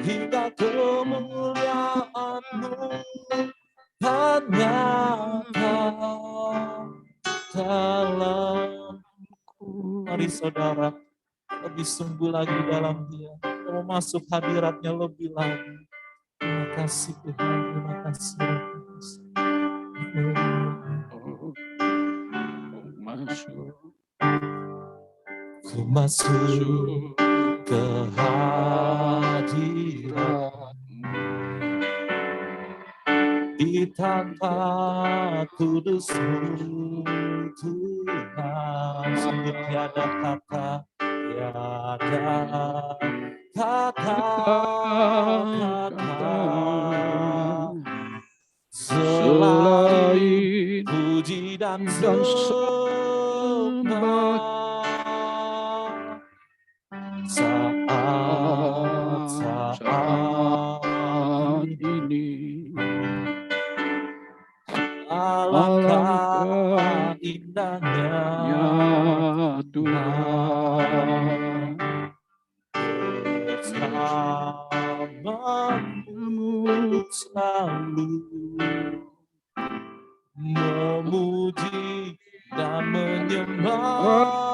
hingga kemuliaan-Mu kan nyata dalamku. Mari saudara, lebih sungguh lagi dalam Dia. Mau masuk hadirat-Nya lebih lagi. Terima kasih Tuhan, terima kasih. Ku masuk ke hadirat-Mu, di tanpa kudus-Mu Tuhan. Sungguh tiada kata, selain puji dan sembah. Saat ini alangkah indahnya Tuhan bersama-Mu selalu memuji dan menyembah-Mu.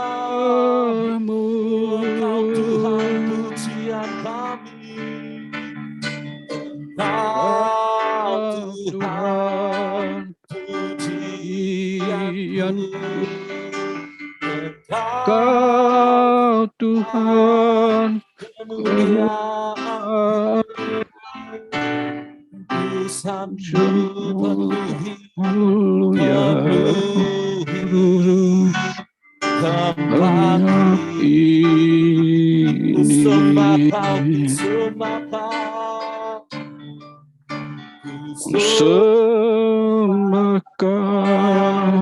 Engkau Tuhan pujian kami, Engkau Tuhan pujianku, Engkau Tuhan kemuliaan, kudusan-Mu penuhi tempat ini. Ku sembah Kau, ku sembah Kau, ku sembah Kau.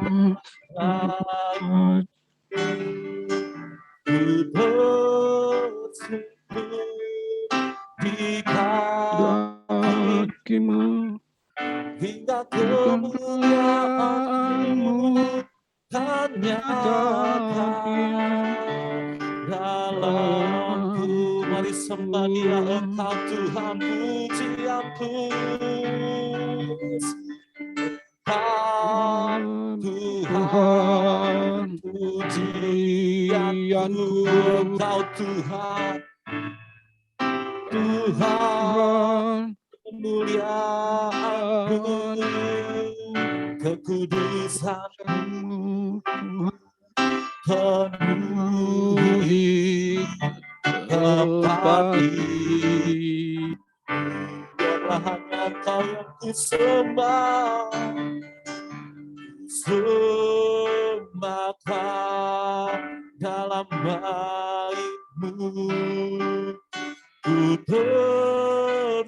Ku bersujud di kaki-Mu, hingga kemuliaan-Mu kan nyata dalamku. Mari sembah Dia, Engkau Tuhan pujianku, Engkau Tuhan pujianku, Engkau Tuhan, Tuhan kemuliaan-Mu, kekudusan-Mu penuhi tempat ini. Biarlah hanya Kau yang ku sembah, sembah Kau dalam baik-Mu. Ku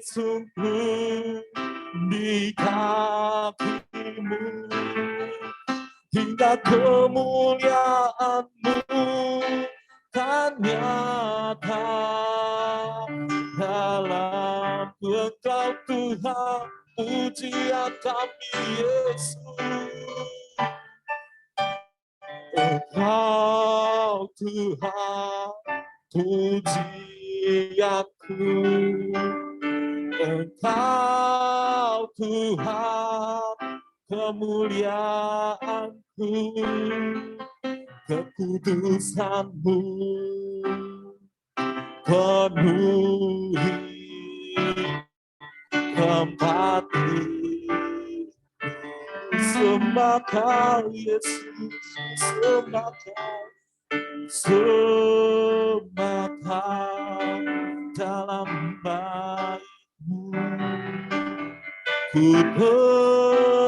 tersungkur di kaki-Mu, hingga kemuliaan-Mu kan nyata dalamku. Engkau Tuhan pujian kami, Yesus. Engkau Tuhan pujianku, Engkau Tuhan kemuliaan-Ku, kekudusan-Mu penuhi tempat ini. Sembah Kau, Yesus, sembah Kau, sembah Kau dalam baik-Mu. Ku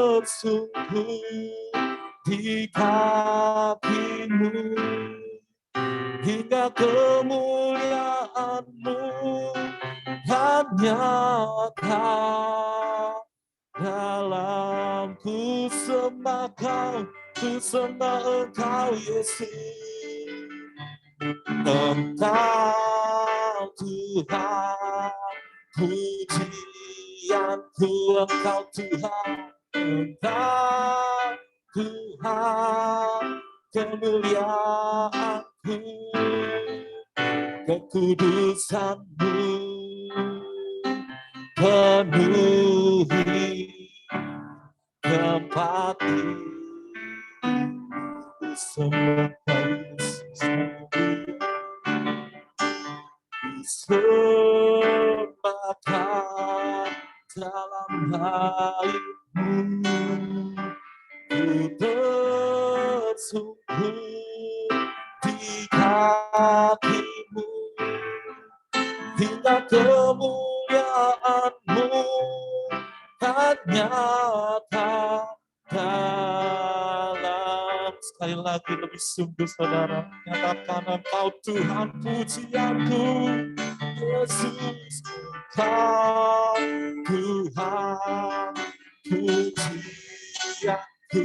bersungkur di kaki-Mu, hingga kemuliaan-Mu kan nyata dalamku. Sembah Kau, ku sembah Engkau, Yesus. Engkau Tuhan pujianku, Engkau Tuhan, Engkau Tuhan kemuliaan-Ku, kekudusan-Mu penuhi tempat ini. Sembah Yesus, sembahkan dalam hidupmu, ku tersungkur di kakimu, hingga kemuliaan-Mu kan nyata dalam. Sekali lagi lebih sungguh saudara, nyatakan Engkau Tuhan pujianku, Yesus, Engkau Tuhan pujianku,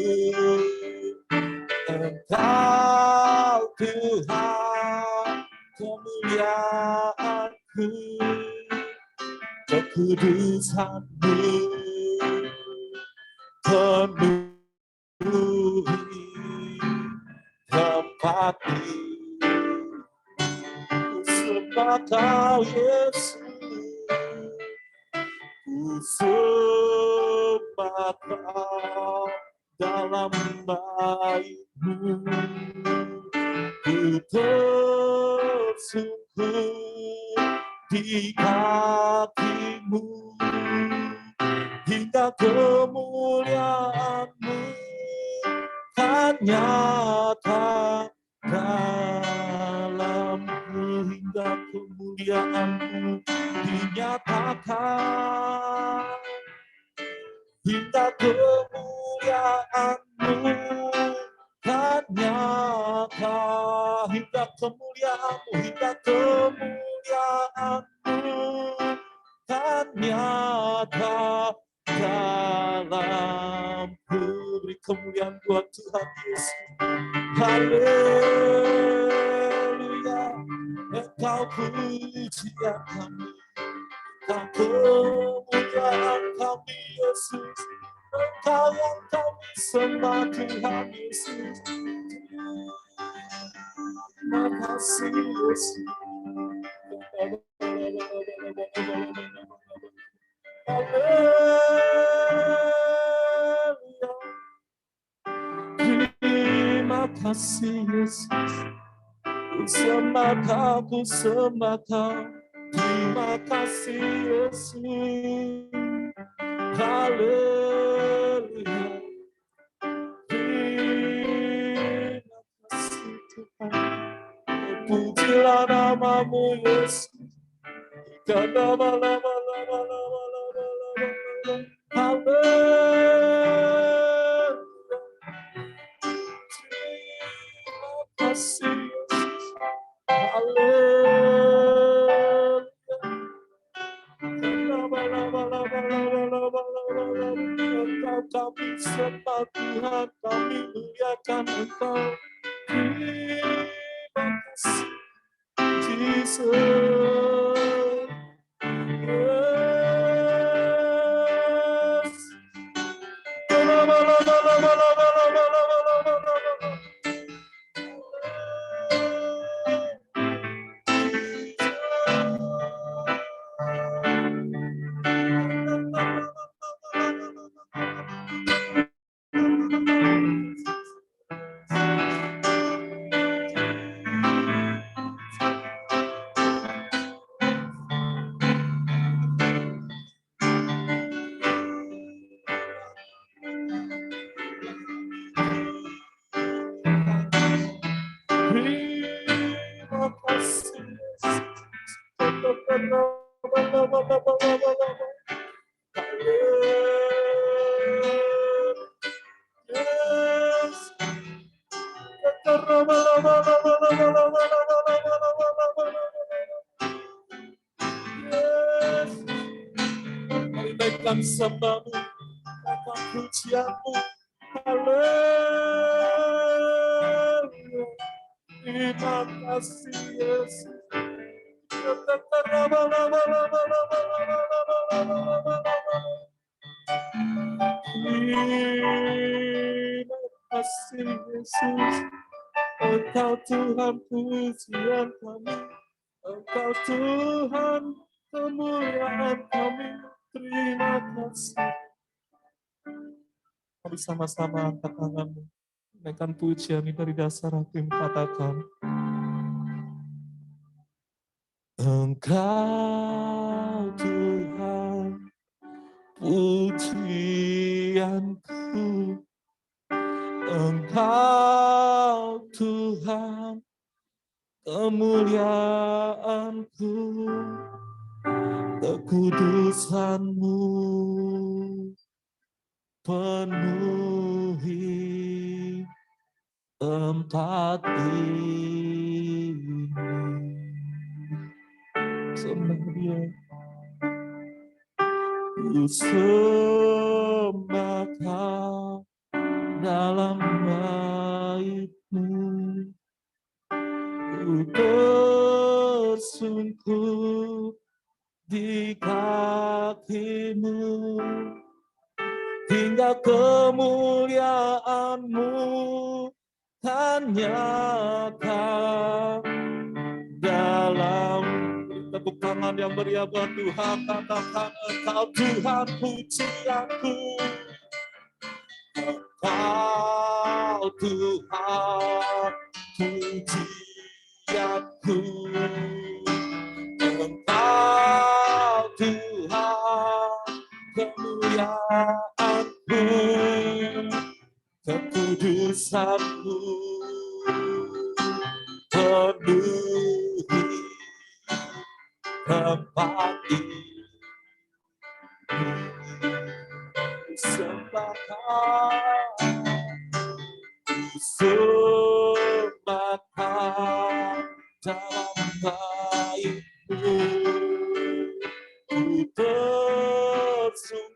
Engkau Tuhan kemuliaanku, kekudusan-Mu penuhi tempat ini. Ku sembah Kau Yesus, ku sembah Kau dalam baik-Mu, ku tersungkur di kaki-Mu, hingga kemuliaan-Mu kan nyata dalamku, hingga kemuliaan-Mu dinyatakan, hingga kemuliaan-Mu kan nyata, hingga kemuliaan-Mu, hingga kemuliaan-Mu kan nyata dalamku. Beri kemuliaan buat Tuhan Yesus. Haleluya, Engkau pujian kami, Engkau kemuliaan kami Yesus, Engkau yang kami sembah Tuhan Yesus. Terima kasih Yesus. Haleluya. Terima kasih Yesus. Ku sembah Kau, ku sembah Kau. Terima kasih Yesus. Haleluya. Terima kasih Tuhan. Pujilah nama-Mu Yesus. Haleluya. Terima kasih Yesus. Haleluya. Engkau kami sembah Tuhan, kami muliakan Engkau. Terima kasih Jesus. Naikkan sembahmu, naikkan pujianmu. Haleluya. Terima kasih Yesus. Terima kasih Yesus. Engkau Tuhan pujian kami, Engkau Tuhan kemuliaan kami. kasih. Mari sama-sama angkat tanganmu. Naikkan pujian ini dari dasar hati, katakan, Engkau Tuhan, pujianku. Engkau Tuhan, kemuliaanku, kekudusan-Mu penuhi tempat ini. Sembah Dia. Ku sembah Kau dalam bait-Mu. Ku tersungkur di kaki-Mu, hingga kemuliaan-Mu kan nyata dalam. Tepuk tangan yang meriah buat Tuhan, katakan, Engkau Tuhan pujianku. Engkau Tuhan pujianku. Engkau Tuhan kemuliaanku, kekudusan-Mu penuhi tempat ini. Sembah Kau, sembah Kau dalam bait-Mu. Ku tersungkur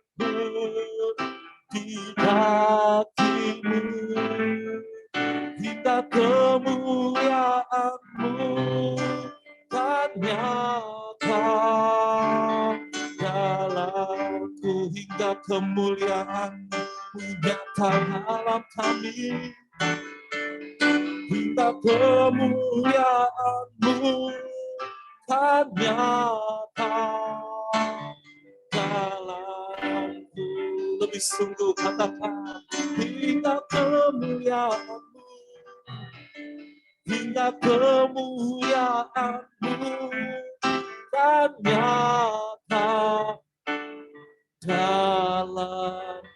di kaki-Mu, hingga kemuliaan-Mu kan nyata dalamku, hingga kemuliaan-Mu nyata dalam kami, hingga kemuliaan-Mu kan nyata dalamku. Lebih sungguh katakan, hingga kemuliaan-Mu, hingga kemuliaan-Mu kan nyata dalamku.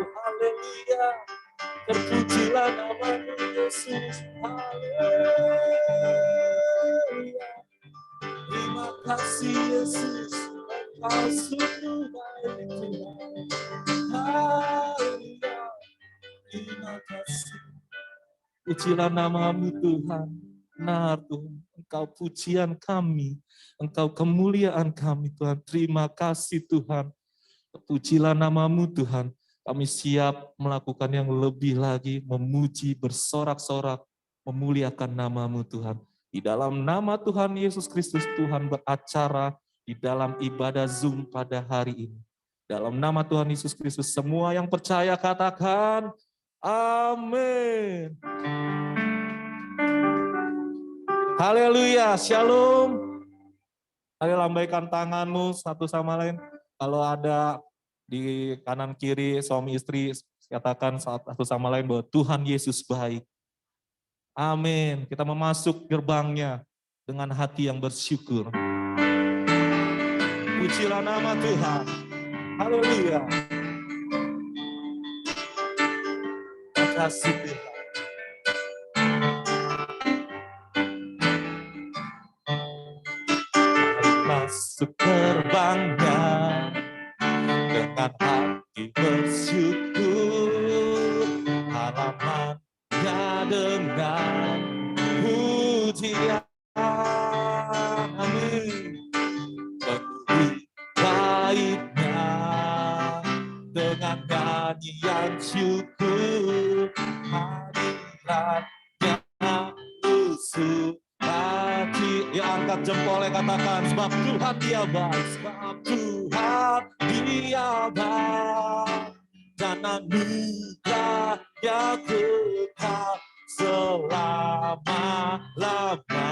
Haleluya, terpujilah nama-Mu Yesus. Haleluya, terima kasih Yesus, Engkau sungguh baik Tuhan. Haleluya, terima kasih. Pujilah nama-Mu Tuhan. Benar Tuhan, Engkau pujian kami, Engkau kemuliaan kami Tuhan. Terima kasih Tuhan. Pujilah nama-Mu Tuhan. Kami siap melakukan yang lebih lagi, memuji, bersorak-sorak, memuliakan nama-Mu Tuhan. Di dalam nama Tuhan Yesus Kristus, Tuhan beracara di dalam ibadah Zoom pada hari ini. Dalam nama Tuhan Yesus Kristus, semua yang percaya katakan, amin. Haleluya, shalom. Mari lambaikan tanganmu satu sama lain. Kalau ada di kanan kiri suami istri, katakan satu sama lain bahwa Tuhan Yesus baik. Amin. Kita memasuk gerbangnya dengan hati yang bersyukur. Pujilah nama Tuhan. Haleluya. Terima kasih Tuhan. Masuk gerbangnya dengan hati bersyukur, halamannya dengan pujian. Amin. Penuhi baitnya dengan nyanyian syukur, hadiratnya usul hati. Ya, angkat jempolnya, katakan, sebab Tuhan Dia baik, sebab Tuhan Dia baik, dan anugerah-Nya kekal selama-lamanya.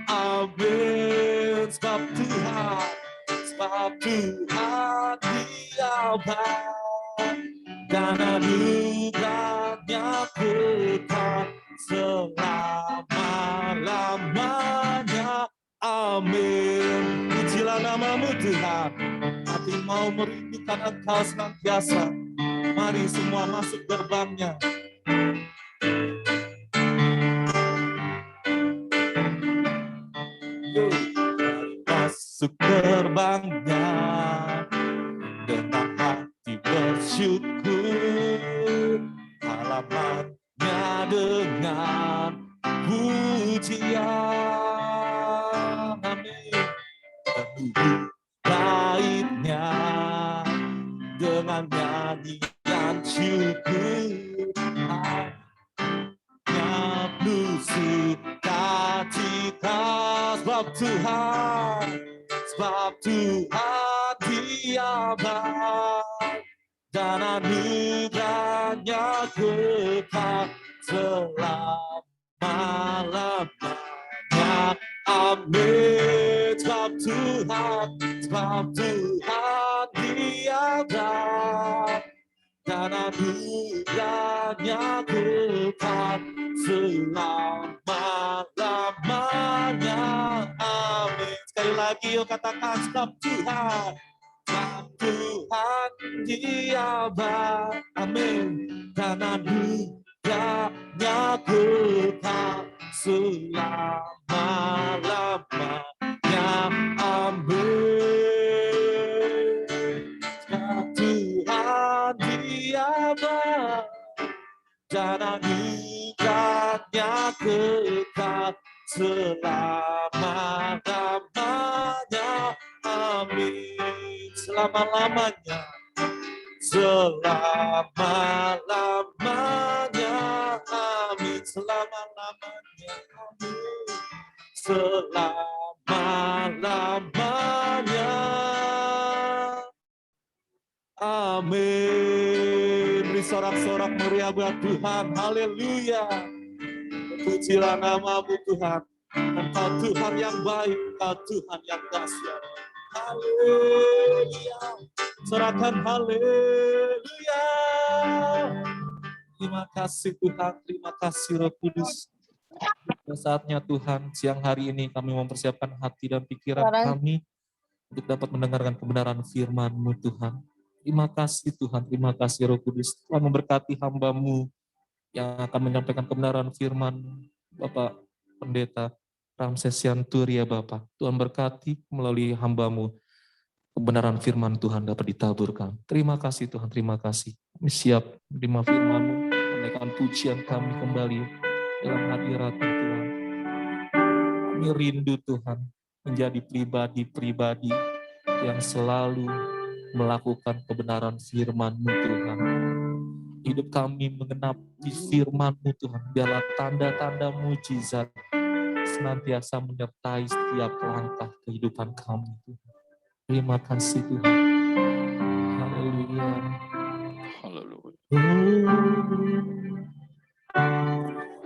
Amin. Sebab sebab Tuhan Dia baik dan anugerahnya kekal selama-lamanya. Amin. Pujilah nama-Mu Tuhan. Hati mau merindukan Engkau senantiasa. Mari semua masuk gerbangnya. Masuk gerbangnya dengan hati bersyukur, halamannya dengan pujian. Amin. Penuhi baitnya dengan nyanyian syukur, hanya penuh sukacita. Sebab Tuhan Dia baik dan anugerahnya kekal selama-lamanya. Amin. Sebab Tuhan Dia baik dan anugerahnya kekal selama-lamanya. Amin. Sekali lagi yuk katakan, sebab Tuhan Dia baik. Amin. Dan anugerahnya kekal selama-lamanya. Amin. Sebab Tuhan Dia baik dan anugerahnya kekal selama-lamanya. Amin. Selama-lamanya. Selama-lamanya. Amin. Selama-lamanya. Amin. Selama-lamanya. Amin. Beri sorak-sorak meriah buat Tuhan. Haleluya. Pujilah nama-Mu Tuhan. Engkau Tuhan yang baik, Engkau Tuhan yang dahsyat. Haleluya. Serahkan haleluya. Terima kasih Tuhan, terima kasih Roh Kudus. Saatnya Tuhan, siang hari ini kami mempersiapkan hati dan pikiran kami untuk dapat mendengarkan kebenaran firman-Mu Tuhan. Terima kasih Tuhan, terima kasih Roh Kudus telah memberkati hamba-Mu yang akan menyampaikan kebenaran firman Bapak Pendeta Ramses Yantur ya Bapak. Tuhan berkati melalui hamba-Mu, kebenaran firman Tuhan dapat ditaburkan. Terima kasih Tuhan, terima kasih. Kami siap menerima firman-Mu, menaikkan pujian kami kembali dalam hadirat-Mu Tuhan. Kami rindu Tuhan menjadi pribadi-pribadi yang selalu melakukan kebenaran firman-Mu Tuhan. Hidup kami mengenapi firman-Mu Tuhan. Biarlah tanda-tanda mujizat senantiasa menyertai setiap langkah kehidupan kami Tuhan. Terima kasih Tuhan. Haleluya. Haleluya.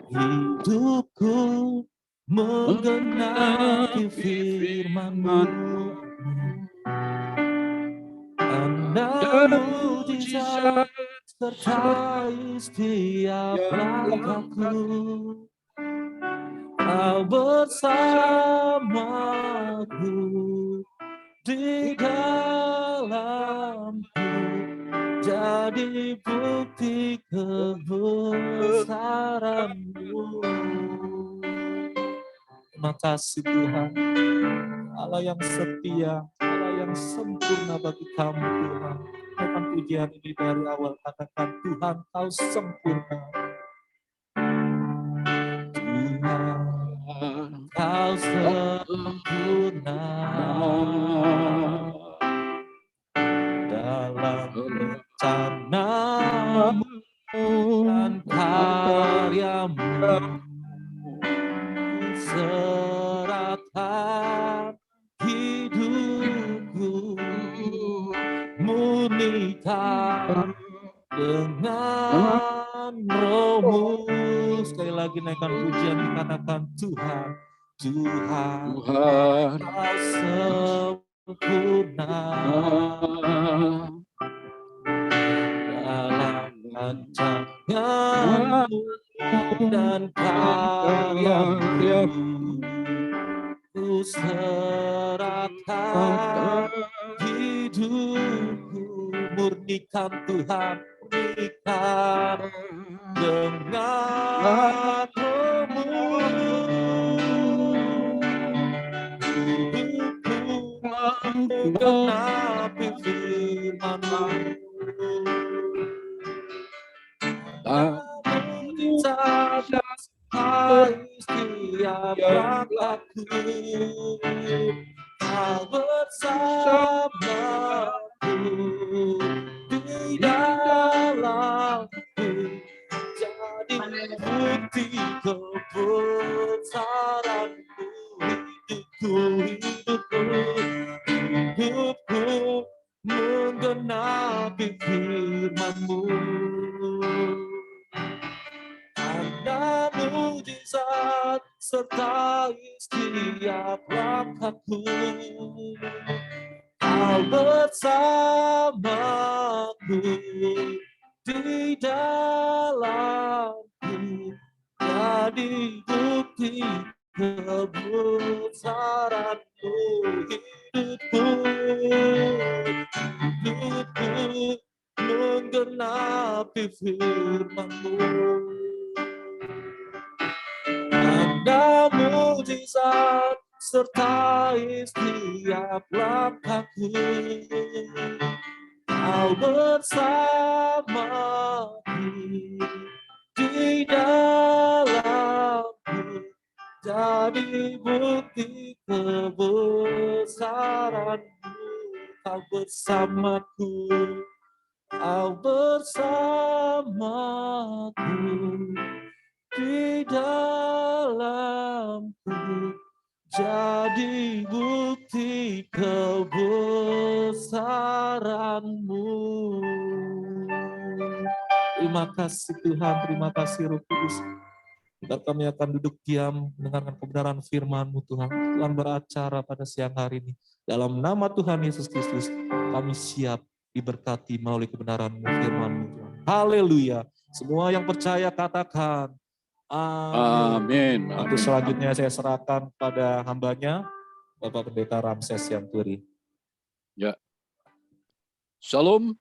Hidupku menggenapi firman-Mu. Tanda mujizat sertai setiap langkahku. Kau bersamaku di dalamku, jadi bukti kebesaran-Mu. Terima kasih Tuhan, Allah yang setia, Allah yang sempurna bagi kami Tuhan. Katakan pujian ini dari awal, katakan Tuhan Kau sempurna. Tuhan Kau sempurna dalam rencana-Mu dan karya-Mu. Serahkan hidupku, murnikan dengan Roh-Mu. Sekali lagi naikkan pujian, dikatakan Tuhan, Tuhan Kau sempurna sempurna dalam rancangan-Mu dan karya-Mu. Ku serahkan hidupku, murnikan Tuhan, murnikan dengan Roh-Mu. Hidupku menggenapi firman-Mu. Mujizat setiap langkahku, Kau bersamaku di dalamku, jadi bukti kebesaran-Mu. Hidupku menggenapi firman-Mu. Tanda mujizat sertai setiap langkahku, Kau bersamaku di dalamku, jadi bukti kebesaran-Mu. Hidupku menggenapi firman-Mu. Tanda mujizat sertai setiap langkahku, Kau bersamaku di dalamku, jadi bukti kebesaran-Mu. Kau bersamaku, Kau bersamaku di dalamku, jadi bukti kebesaran-Mu. Terima kasih Tuhan, terima kasih Roh Kudus. Kita kami akan duduk diam mendengarkan kebenaran firman-Mu Tuhan. Tuhan beracara pada siang hari ini. Dalam nama Tuhan Yesus Kristus, kami siap diberkati melalui kebenaran-Mu, firman-Mu Tuhan. Haleluya. Semua yang percaya katakan, amin. Untuk selanjutnya saya serahkan pada hambanya, Bapak Pendeta Ramses yang Turi. Ya. Shalom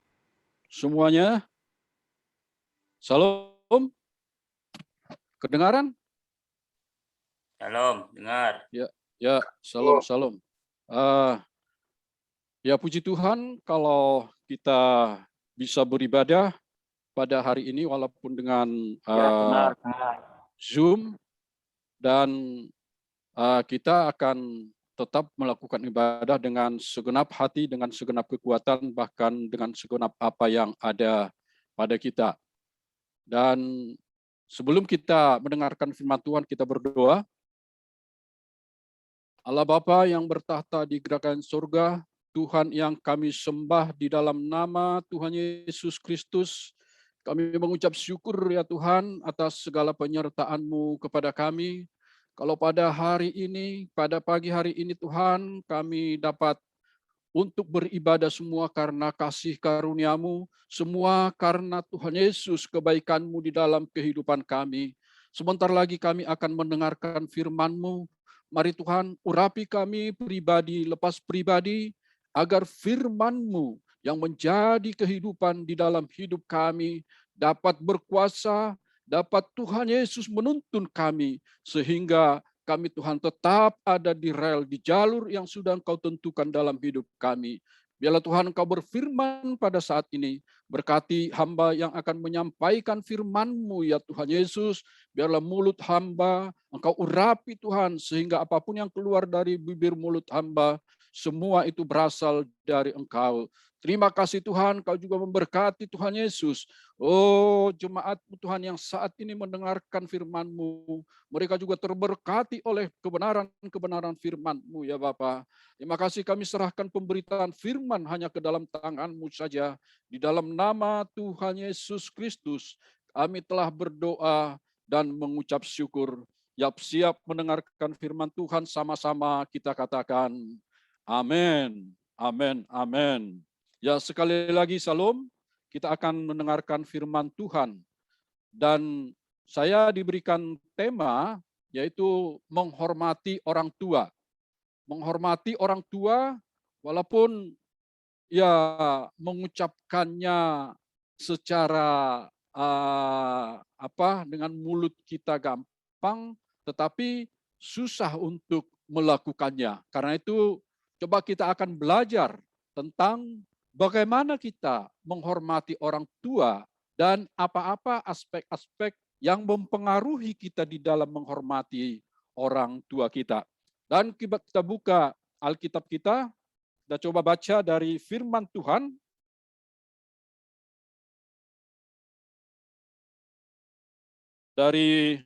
semuanya. Shalom. Kedengaran? Shalom, dengar. Ya, shalom, shalom. Ya puji Tuhan kalau kita bisa beribadah pada hari ini walaupun dengan Benar. Zoom, dan kita akan tetap melakukan ibadah dengan segenap hati, dengan segenap kekuatan, bahkan dengan segenap apa yang ada pada kita. Dan sebelum kita mendengarkan firman Tuhan, kita berdoa. Allah Bapa yang bertahta di kerajaan surga, Tuhan yang kami sembah di dalam nama Tuhan Yesus Kristus, kami mengucap syukur ya Tuhan atas segala penyertaan-Mu kepada kami. Kalau pada hari ini, pada pagi hari ini Tuhan, kami dapat untuk beribadah semua karena kasih karunia-Mu, semua karena Tuhan Yesus kebaikan-Mu di dalam kehidupan kami. Sebentar lagi kami akan mendengarkan firman-Mu. Mari Tuhan, urapi kami pribadi lepas pribadi, agar firman-Mu yang menjadi kehidupan di dalam hidup kami dapat berkuasa, dapat Tuhan Yesus menuntun kami, sehingga kami Tuhan tetap ada di rel, di jalur yang sudah Engkau tentukan dalam hidup kami. Biarlah Tuhan Engkau berfirman pada saat ini, berkati hamba yang akan menyampaikan firman-Mu ya Tuhan Yesus. Biarlah mulut hamba Engkau urapi Tuhan, sehingga apapun yang keluar dari bibir mulut hamba, semua itu berasal dari Engkau. Terima kasih Tuhan, Kau juga memberkati Tuhan Yesus. Oh, jemaat-Mu Tuhan yang saat ini mendengarkan firman-Mu, mereka juga terberkati oleh kebenaran-kebenaran firman-Mu ya Bapa. Terima kasih, kami serahkan pemberitaan firman hanya ke dalam tangan-Mu saja. Di dalam nama Tuhan Yesus Kristus, kami telah berdoa dan mengucap syukur. Siap mendengarkan firman Tuhan, sama-sama kita katakan amin. Amin, amin. Ya, sekali lagi Salam, kita akan mendengarkan firman Tuhan. Dan saya diberikan tema yaitu menghormati orang tua. Menghormati orang tua walaupun ya mengucapkannya secara dengan mulut kita gampang, tetapi susah untuk melakukannya. Karena itu coba kita akan belajar tentang bagaimana kita menghormati orang tua dan apa-apa aspek-aspek yang mempengaruhi kita di dalam menghormati orang tua kita. Dan kita buka Alkitab kita coba baca dari firman Tuhan dari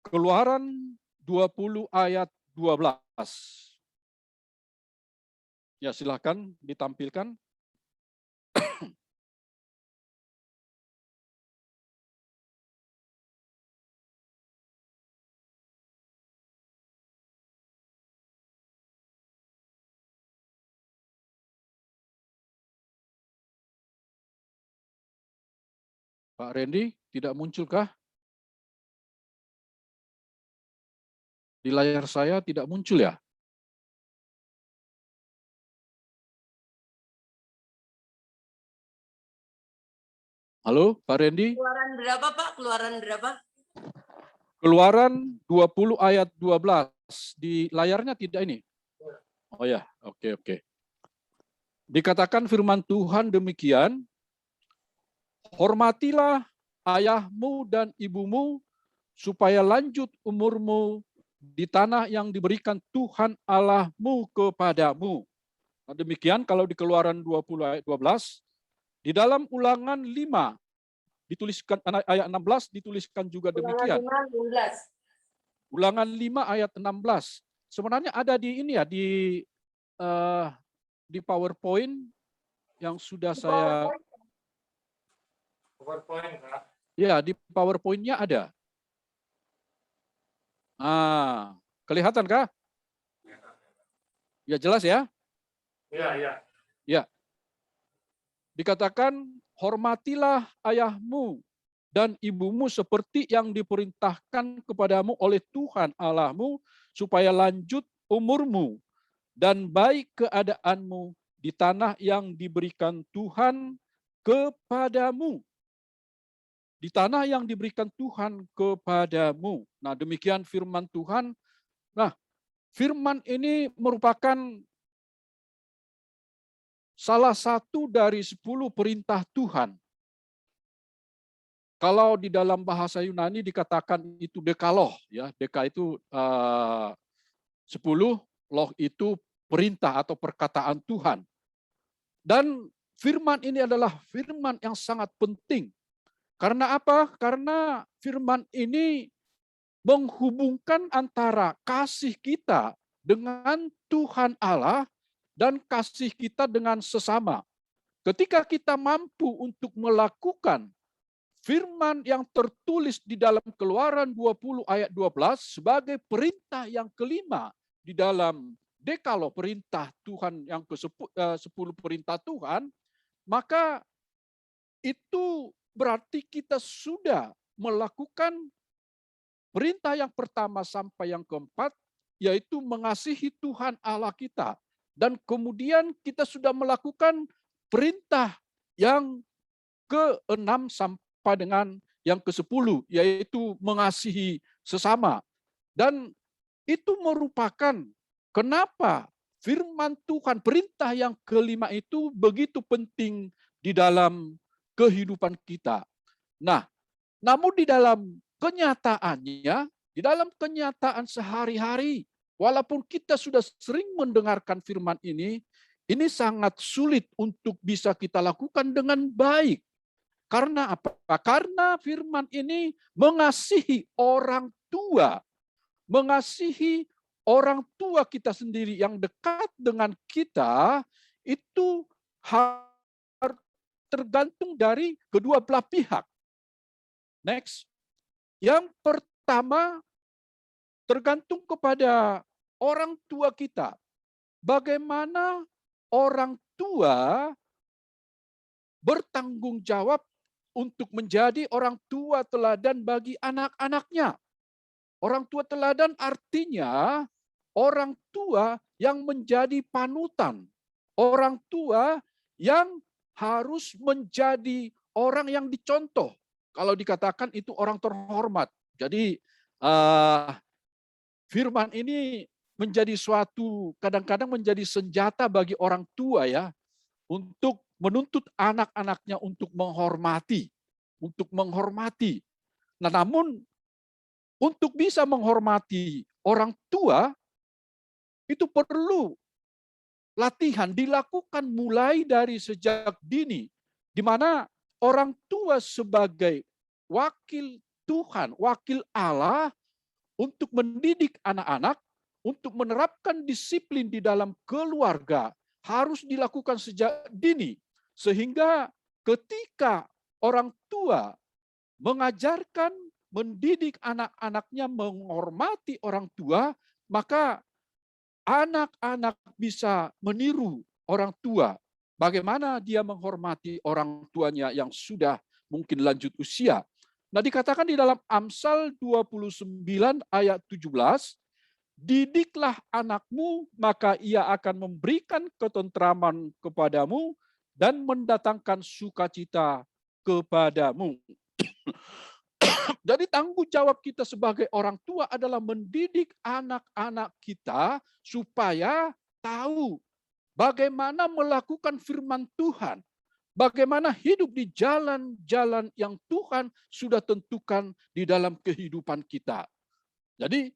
Keluaran 20 ayat 12. Ya, silakan ditampilkan. Pak Randy, tidak munculkah? Di layar saya tidak muncul ya? Halo, Pak Randy? Keluaran berapa, Pak? Keluaran berapa? Keluaran 20 ayat 12. Di layarnya tidak ini? Oh ya, oke. Dikatakan firman Tuhan demikian, hormatilah ayahmu dan ibumu, supaya lanjut umurmu di tanah yang diberikan Tuhan Allahmu kepadamu. Nah, demikian kalau di Keluaran 20 ayat 12, di dalam Ulangan 5 dituliskan ayat 16 dituliskan juga demikian. Ulangan 5 ayat 16. Sebenarnya ada di ini ya di PowerPoint yang sudah saya PowerPoint, Pak. ya di PowerPoint-nya ada. Kelihatan kah? Ya jelas ya? Iya. Ya. Dikatakan hormatilah ayahmu dan ibumu seperti yang diperintahkan kepadamu oleh Tuhan Allahmu supaya lanjut umurmu dan baik keadaanmu di tanah yang diberikan Tuhan kepadamu. Di tanah yang diberikan Tuhan kepadamu. Nah, demikian firman Tuhan. Nah, firman ini merupakan salah satu dari 10 perintah Tuhan. Kalau di dalam bahasa Yunani dikatakan itu dekaloh, ya, deka itu 10, loh itu perintah atau perkataan Tuhan. Dan firman ini adalah firman yang sangat penting. Karena apa? Karena firman ini menghubungkan antara kasih kita dengan Tuhan Allah dan kasih kita dengan sesama. Ketika kita mampu untuk melakukan firman yang tertulis di dalam Keluaran 20 ayat 12 sebagai perintah yang kelima di dalam dekaloh perintah Tuhan yang ke-10 perintah Tuhan, maka itu berarti kita sudah melakukan perintah yang pertama sampai yang keempat, yaitu mengasihi Tuhan Allah kita. Dan kemudian kita sudah melakukan perintah yang ke-6 sampai dengan yang ke-10, yaitu mengasihi sesama. Dan itu merupakan kenapa firman Tuhan, perintah yang kelima itu begitu penting di dalam kehidupan kita. Nah, namun di dalam kenyataannya, di dalam kenyataan sehari-hari, walaupun kita sudah sering mendengarkan firman ini sangat sulit untuk bisa kita lakukan dengan baik. Karena apa? Karena firman ini mengasihi orang tua, mengasihi orang tua kita sendiri yang dekat dengan kita, itu harus tergantung dari kedua belah pihak. Next. Yang pertama, tergantung kepada orang tua kita. Bagaimana orang tua bertanggung jawab untuk menjadi orang tua teladan bagi anak-anaknya. Orang tua teladan artinya orang tua yang menjadi panutan. Orang tua yang harus menjadi orang yang dicontoh. Kalau dikatakan itu orang terhormat. Jadi firman ini menjadi suatu, kadang-kadang menjadi senjata bagi orang tua ya, untuk menuntut anak-anaknya untuk menghormati. Untuk menghormati. Nah, namun untuk bisa menghormati orang tua, itu perlu latihan dilakukan mulai dari sejak dini, di mana orang tua sebagai wakil Tuhan, wakil Allah untuk mendidik anak-anak, untuk menerapkan disiplin di dalam keluarga harus dilakukan sejak dini. Sehingga ketika orang tua mengajarkan, mendidik anak-anaknya menghormati orang tua, maka anak-anak bisa meniru orang tua. Bagaimana dia menghormati orang tuanya yang sudah mungkin lanjut usia. Nah, dikatakan di dalam Amsal 29 ayat 17, didiklah anakmu, maka ia akan memberikan ketentraman kepadamu dan mendatangkan sukacita kepadamu. Jadi tanggung jawab kita sebagai orang tua adalah mendidik anak-anak kita supaya tahu bagaimana melakukan firman Tuhan, bagaimana hidup di jalan-jalan yang Tuhan sudah tentukan di dalam kehidupan kita. Jadi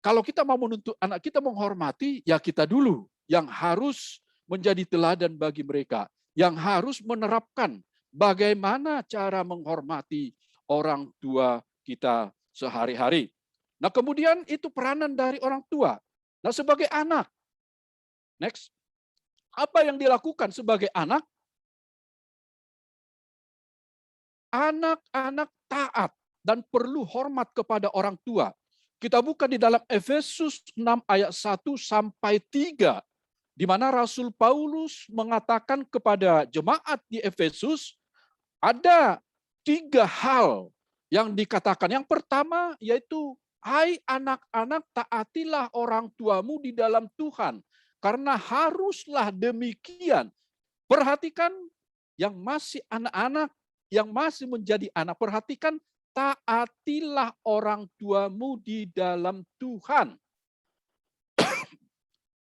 kalau kita mau menuntut anak kita menghormati, ya kita dulu yang harus menjadi teladan bagi mereka, yang harus menerapkan bagaimana cara menghormati orang tua kita sehari-hari. Nah, kemudian itu peranan dari orang tua. Nah, sebagai anak, next, apa yang dilakukan sebagai anak? Anak-anak taat dan perlu hormat kepada orang tua. Kita buka di dalam Efesus 6 ayat 1 sampai 3, di mana Rasul Paulus mengatakan kepada jemaat di Efesus, ada 3 hal yang dikatakan. Yang pertama yaitu, hai anak-anak, taatilah orang tuamu di dalam Tuhan, karena haruslah demikian. Perhatikan yang masih anak-anak, yang masih menjadi anak, perhatikan, taatilah orang tuamu di dalam Tuhan.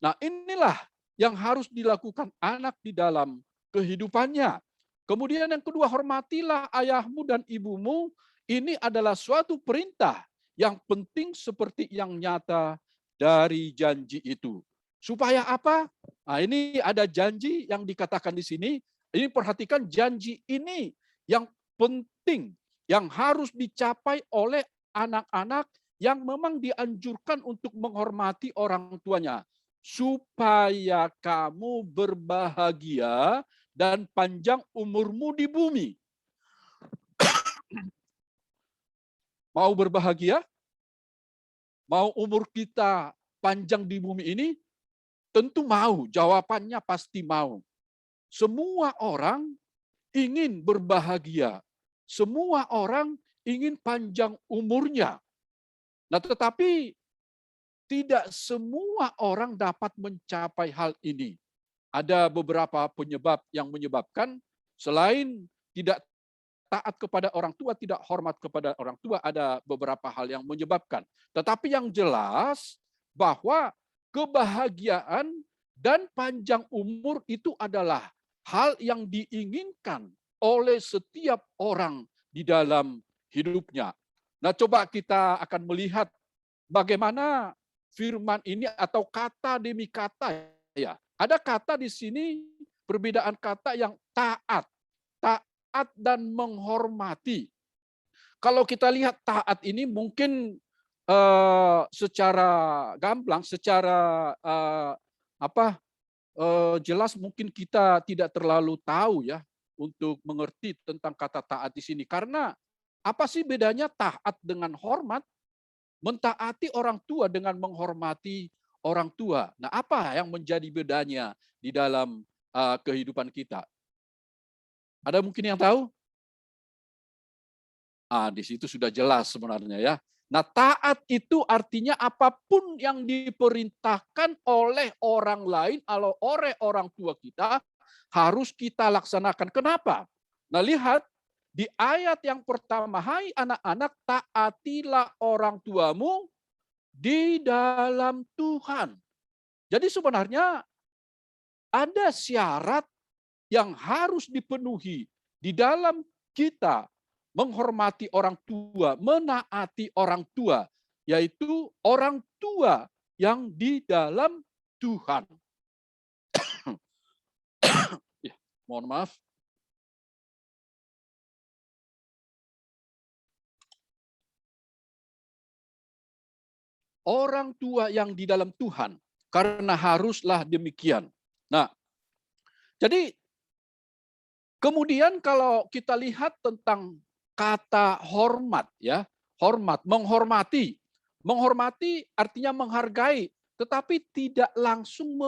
Nah, inilah yang harus dilakukan anak di dalam kehidupannya. Kemudian yang kedua, hormatilah ayahmu dan ibumu. Ini adalah suatu perintah yang penting seperti yang nyata dari janji itu. Supaya apa? Nah, ini ada janji yang dikatakan di sini. Ini perhatikan, janji ini yang penting, yang harus dicapai oleh anak-anak yang memang dianjurkan untuk menghormati orang tuanya. Supaya kamu berbahagia dan panjang umurmu di bumi. Mau berbahagia? Mau umur kita panjang di bumi ini? Tentu mau, jawabannya pasti mau. Semua orang ingin berbahagia. Semua orang ingin panjang umurnya. Nah, tetapi tidak semua orang dapat mencapai hal ini. Ada beberapa penyebab yang menyebabkan, selain tidak taat kepada orang tua, tidak hormat kepada orang tua, ada beberapa hal yang menyebabkan. Tetapi yang jelas bahwa kebahagiaan dan panjang umur itu adalah hal yang diinginkan oleh setiap orang di dalam hidupnya. Nah, coba kita akan melihat bagaimana firman ini atau kata demi kata ya. Ada kata di sini, perbedaan kata yang taat. Taat dan menghormati. Kalau kita lihat taat ini mungkin secara gamblang, secara jelas mungkin kita tidak terlalu tahu ya untuk mengerti tentang kata taat di sini. Karena apa sih bedanya taat dengan hormat? mentaati orang tua dengan menghormati orang tua. Nah, apa yang menjadi bedanya di dalam kehidupan kita? Ada mungkin yang tahu? Di situ sudah jelas sebenarnya ya. Nah, taat itu artinya apapun yang diperintahkan oleh orang lain atau oleh orang tua kita harus kita laksanakan. Kenapa? Nah, lihat di ayat yang pertama, hai anak-anak, taatilah orang tuamu di dalam Tuhan. Jadi sebenarnya ada syarat yang harus dipenuhi di dalam kita menghormati orang tua, menaati orang tua, yaitu orang tua yang di dalam Tuhan. Ya, mohon maaf. Orang tua yang di dalam Tuhan, karena haruslah demikian. Nah, jadi kemudian kalau kita lihat tentang kata hormat, ya, hormat, menghormati. Menghormati artinya menghargai, tetapi tidak langsung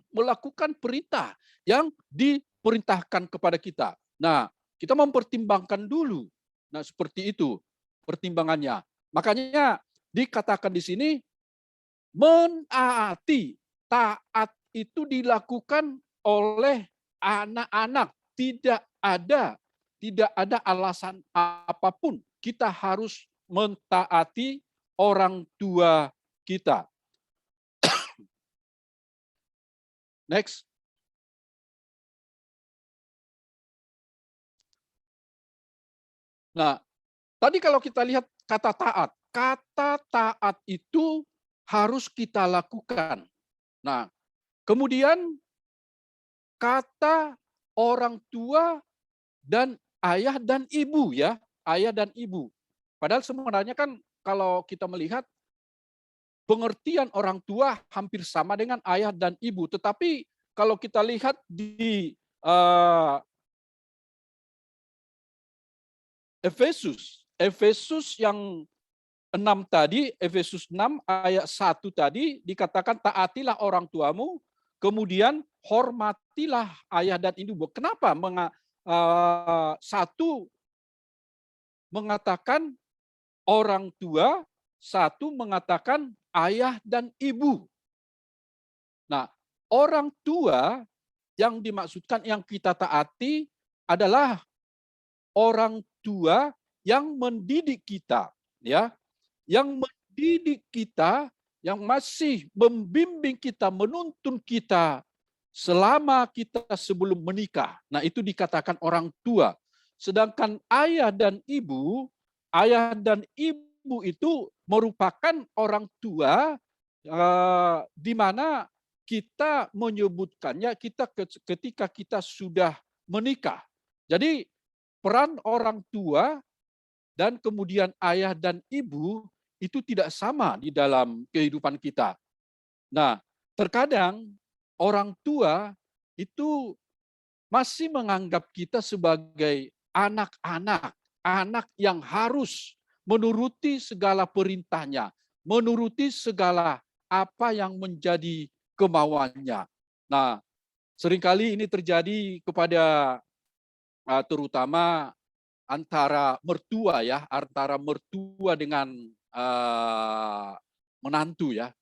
melakukan perintah yang diperintahkan kepada kita. Nah, kita mempertimbangkan dulu. Nah, seperti itu pertimbangannya. Makanya dikatakan di sini menaati. Taat itu dilakukan oleh anak-anak. Tidak ada alasan apapun kita harus mentaati orang tua kita. Next. Nah, tadi kalau kita lihat kata taat itu harus kita lakukan. Nah, kemudian kata orang tua dan ayah dan ibu, ya, ayah dan ibu. Padahal sebenarnya kan kalau kita melihat pengertian orang tua hampir sama dengan ayah dan ibu, tetapi kalau kita lihat di Efesus yang 6 tadi, Efesus 6 ayat 1 tadi dikatakan taatilah orang tuamu, kemudian hormatilah ayah dan ibu. Kenapa? Satu mengatakan orang tua, satu mengatakan ayah dan ibu. Nah, orang tua yang dimaksudkan yang kita taati adalah orang tua yang mendidik kita, ya, yang mendidik kita, yang masih membimbing kita, menuntun kita selama kita sebelum menikah. Nah, itu dikatakan orang tua. Sedangkan ayah dan ibu itu merupakan orang tua di mana kita menyebutkannya ketika kita sudah menikah. Jadi peran orang tua dan kemudian ayah dan ibu itu tidak sama di dalam kehidupan kita. Nah, terkadang orang tua itu masih menganggap kita sebagai anak-anak, anak yang harus menuruti segala perintahnya, menuruti segala apa yang menjadi kemauannya. Nah, seringkali ini terjadi kepada terutama antara mertua, ya, antara mertua dengan menantu, ya,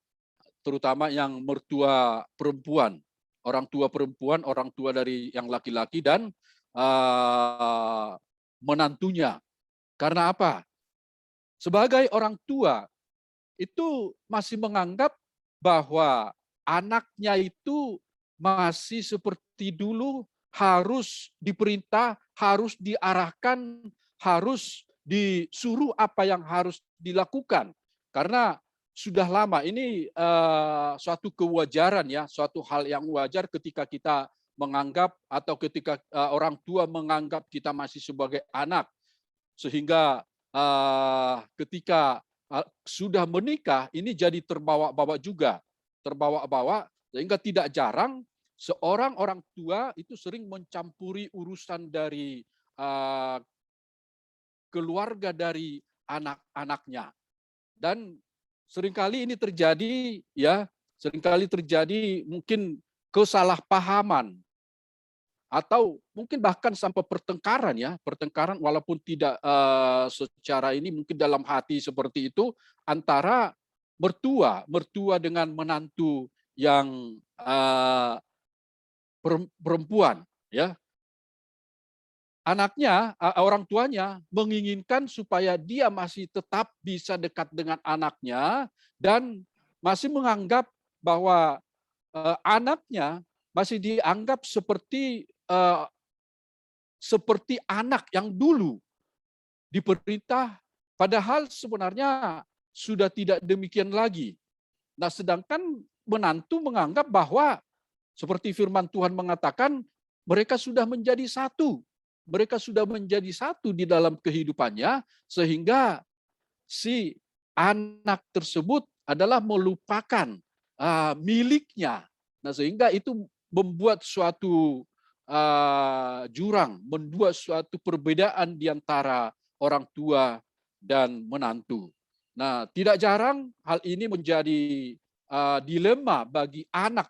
terutama yang mertua perempuan, orang tua dari yang laki-laki dan menantunya. Karena apa? Sebagai orang tua itu masih menganggap bahwa anaknya itu masih seperti dulu, harus diperintah, harus diarahkan, harus disuruh apa yang harus dilakukan. Karena sudah lama ini suatu kewajaran, ya, suatu hal yang wajar ketika kita menganggap atau ketika orang tua menganggap kita masih sebagai anak. Sehingga ketika sudah menikah ini jadi terbawa-bawa juga. Terbawa-bawa sehingga tidak jarang seorang orang tua itu sering mencampuri urusan dari keluarga dari anak-anaknya. Dan seringkali ini terjadi, ya, seringkali terjadi mungkin kesalahpahaman atau mungkin bahkan sampai pertengkaran, ya, pertengkaran walaupun tidak secara ini mungkin dalam hati seperti itu antara mertua dengan menantu yang perempuan, ya. Anaknya, orang tuanya menginginkan supaya dia masih tetap bisa dekat dengan anaknya dan masih menganggap bahwa anaknya masih dianggap seperti anak yang dulu diperintah, padahal sebenarnya sudah tidak demikian lagi. Nah, sedangkan menantu menganggap bahwa seperti firman Tuhan mengatakan, mereka sudah menjadi satu. Mereka sudah menjadi satu di dalam kehidupannya, sehingga si anak tersebut adalah melupakan miliknya. Nah, sehingga itu membuat suatu jurang, membuat suatu perbedaan di antara orang tua dan menantu. Nah, tidak jarang hal ini menjadi dilema bagi anak,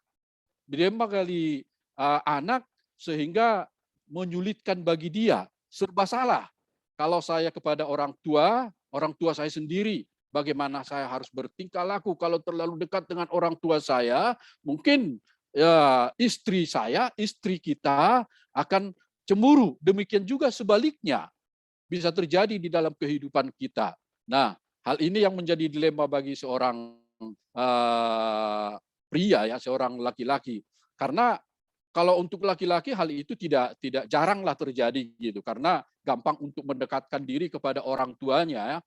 anak sehingga menyulitkan bagi dia, serba salah. Kalau saya kepada orang tua saya sendiri, bagaimana saya harus bertingkah laku kalau terlalu dekat dengan orang tua saya, mungkin ya, istri kita akan cemburu. Demikian juga sebaliknya bisa terjadi di dalam kehidupan kita. Nah, hal ini yang menjadi dilema bagi seorang pria, ya, seorang laki-laki. Karena kalau untuk laki-laki hal itu tidak jaranglah terjadi gitu, karena gampang untuk mendekatkan diri kepada orang tuanya, ya,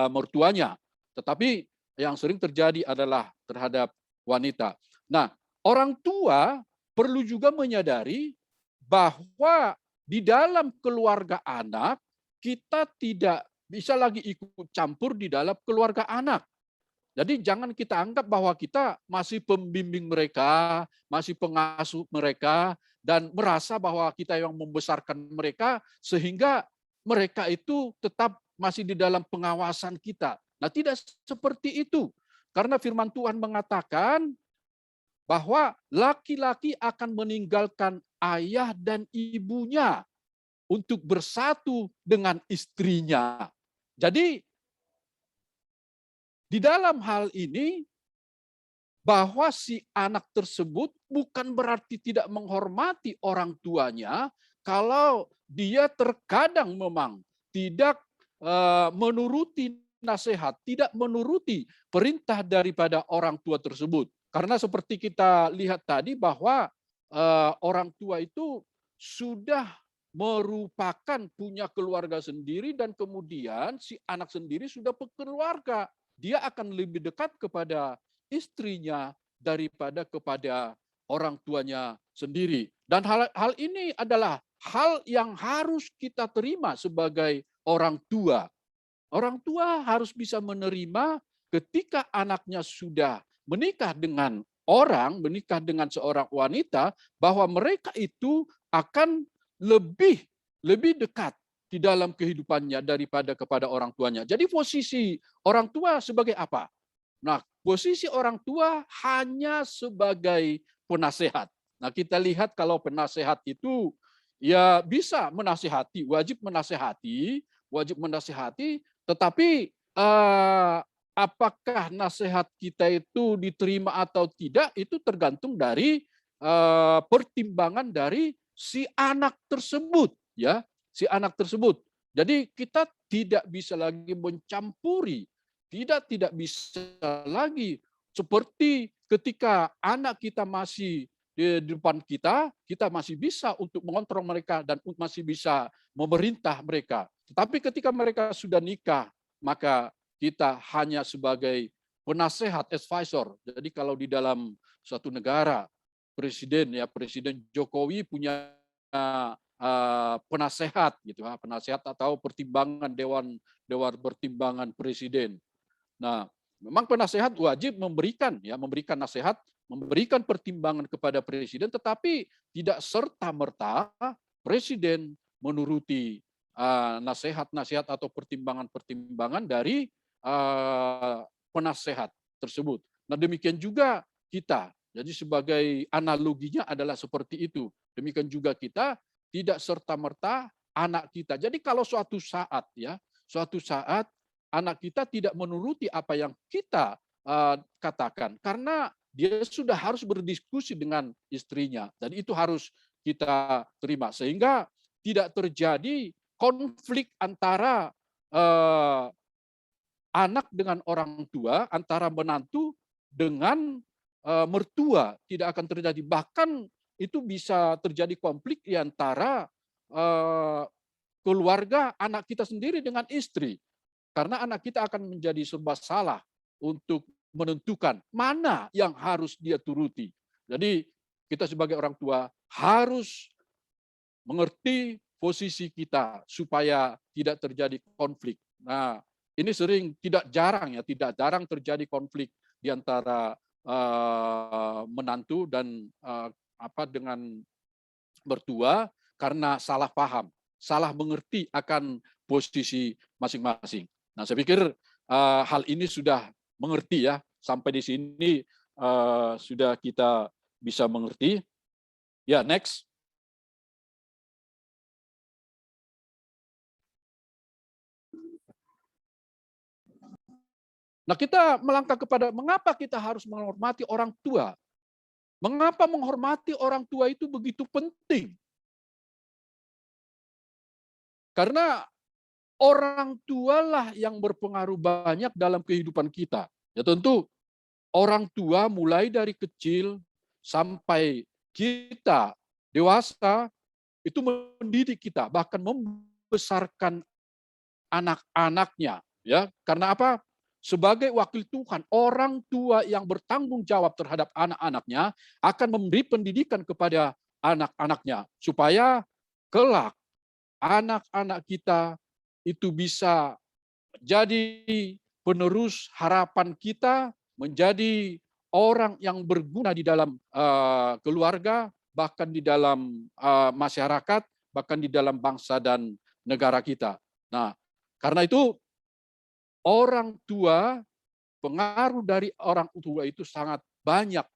mertuanya. Tetapi yang sering terjadi adalah terhadap wanita. Nah, orang tua perlu juga menyadari bahwa di dalam keluarga anak kita tidak bisa lagi ikut campur di dalam keluarga anak. Jadi jangan kita anggap bahwa kita masih pembimbing mereka, masih pengasuh mereka, dan merasa bahwa kita yang membesarkan mereka sehingga mereka itu tetap masih di dalam pengawasan kita. Nah, tidak seperti itu. Karena firman Tuhan mengatakan bahwa laki-laki akan meninggalkan ayah dan ibunya untuk bersatu dengan istrinya. Jadi di dalam hal ini, bahwa si anak tersebut bukan berarti tidak menghormati orang tuanya kalau dia terkadang memang tidak menuruti nasihat, tidak menuruti perintah daripada orang tua tersebut. Karena seperti kita lihat tadi bahwa orang tua itu sudah merupakan punya keluarga sendiri dan kemudian si anak sendiri sudah berkeluarga. Dia akan lebih dekat kepada istrinya daripada kepada orang tuanya sendiri. Dan hal ini adalah hal yang harus kita terima sebagai orang tua. Orang tua harus bisa menerima ketika anaknya sudah menikah dengan seorang wanita, bahwa mereka itu akan lebih dekat di dalam kehidupannya daripada kepada orang tuanya. Jadi posisi orang tua sebagai apa? Nah, posisi orang tua hanya sebagai penasehat. Nah, kita lihat kalau penasehat itu ya bisa menasehati, wajib menasehati, tetapi apakah nasihat kita itu diterima atau tidak itu tergantung dari pertimbangan dari si anak tersebut, ya. Si anak tersebut. Jadi kita tidak bisa lagi mencampuri, tidak bisa lagi seperti ketika anak kita masih di depan kita masih bisa untuk mengontrol mereka dan masih bisa memerintah mereka. Tetapi ketika mereka sudah nikah, maka kita hanya sebagai penasehat, advisor. Jadi kalau di dalam suatu negara, Presiden Jokowi punya penasehat gitu, penasehat atau pertimbangan dewan pertimbangan presiden. Nah, memang penasehat wajib memberikan nasihat, memberikan pertimbangan kepada presiden, tetapi tidak serta merta presiden menuruti nasihat-nasihat atau pertimbangan-pertimbangan dari penasehat tersebut. Nah, demikian juga kita. Jadi sebagai analoginya adalah seperti itu. Demikian juga kita tidak serta-merta anak kita. Jadi kalau suatu saat anak kita tidak menuruti apa yang kita katakan, karena dia sudah harus berdiskusi dengan istrinya. Dan itu harus kita terima sehingga tidak terjadi konflik antara anak dengan orang tua, antara menantu dengan mertua, tidak akan terjadi. Bahkan itu bisa terjadi konflik di antara keluarga anak kita sendiri dengan istri. Karena anak kita akan menjadi serba salah untuk menentukan mana yang harus dia turuti. Jadi kita sebagai orang tua harus mengerti posisi kita supaya tidak terjadi konflik. Nah, ini tidak jarang terjadi konflik di antara menantu dan dengan mertua karena salah paham, salah mengerti akan posisi masing-masing. Nah, saya pikir hal ini sudah mengerti ya, sampai di sini sudah kita bisa mengerti. Ya, next. Nah, kita melangkah kepada mengapa kita harus menghormati orang tua. Mengapa menghormati orang tua itu begitu penting? Karena orang tualah yang berpengaruh banyak dalam kehidupan kita. Ya tentu orang tua mulai dari kecil sampai kita dewasa itu mendidik kita, bahkan membesarkan anak-anaknya. Ya, karena apa? Sebagai wakil Tuhan, orang tua yang bertanggung jawab terhadap anak-anaknya akan memberi pendidikan kepada anak-anaknya supaya kelak anak-anak kita itu bisa jadi penerus harapan kita, menjadi orang yang berguna di dalam keluarga, bahkan di dalam masyarakat, bahkan di dalam bangsa dan negara kita. Nah, karena itu orang tua, pengaruh dari orang tua itu sangat banyak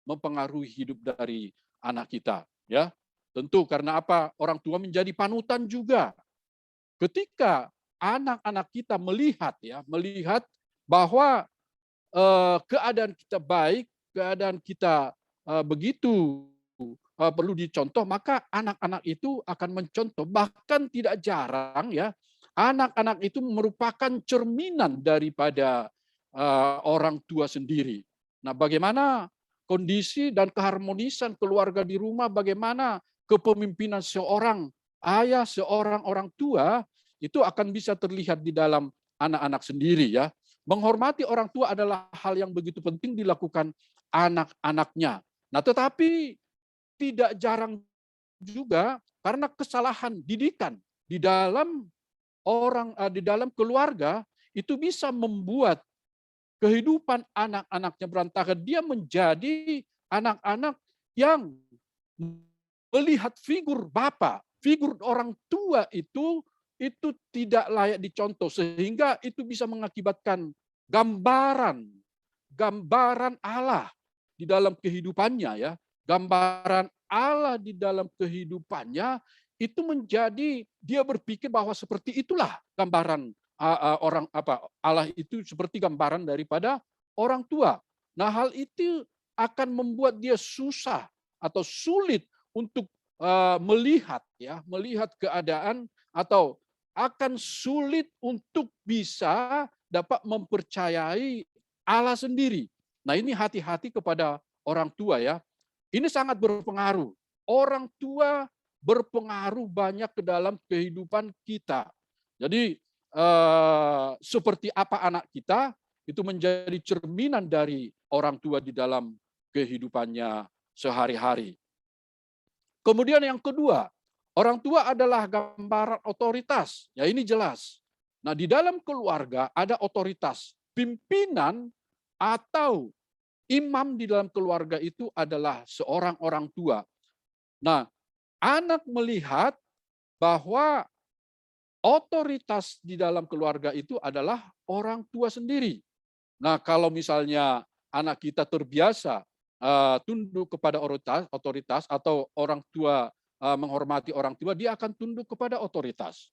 mempengaruhi hidup dari anak kita. Ya, tentu karena apa? Orang tua menjadi panutan juga. Ketika anak-anak kita melihat bahwa keadaan kita baik, keadaan kita begitu perlu dicontoh, maka anak-anak itu akan mencontoh. Bahkan tidak jarang ya, anak-anak itu merupakan cerminan daripada orang tua sendiri. Nah, bagaimana kondisi dan keharmonisan keluarga di rumah, bagaimana kepemimpinan seorang ayah, seorang orang tua, itu akan bisa terlihat di dalam anak-anak sendiri ya. Menghormati orang tua adalah hal yang begitu penting dilakukan anak-anaknya. Nah, tetapi tidak jarang juga karena kesalahan didikan di dalam di dalam keluarga itu bisa membuat kehidupan anak-anaknya berantakan. Dia menjadi anak-anak yang melihat figur bapak, figur orang tua itu tidak layak dicontoh, sehingga itu bisa mengakibatkan gambaran Allah di dalam kehidupannya ya. Gambaran Allah di dalam kehidupannya itu menjadi dia berpikir bahwa seperti itulah gambaran Allah itu seperti gambaran daripada orang tua. Nah, hal itu akan membuat dia susah atau sulit untuk melihat keadaan, atau akan sulit untuk bisa dapat mempercayai Allah sendiri. Nah, ini hati-hati kepada orang tua ya. Ini sangat berpengaruh. Orang tua berpengaruh banyak ke dalam kehidupan kita. Jadi seperti apa anak kita itu menjadi cerminan dari orang tua di dalam kehidupannya sehari-hari. Kemudian yang kedua, orang tua adalah gambaran otoritas. Ya, ini jelas. Nah, di dalam keluarga ada otoritas. Pimpinan atau imam di dalam keluarga itu adalah seorang orang tua. Nah, anak melihat bahwa otoritas di dalam keluarga itu adalah orang tua sendiri. Nah, kalau misalnya anak kita terbiasa tunduk kepada otoritas atau orang tua menghormati orang tua, dia akan tunduk kepada otoritas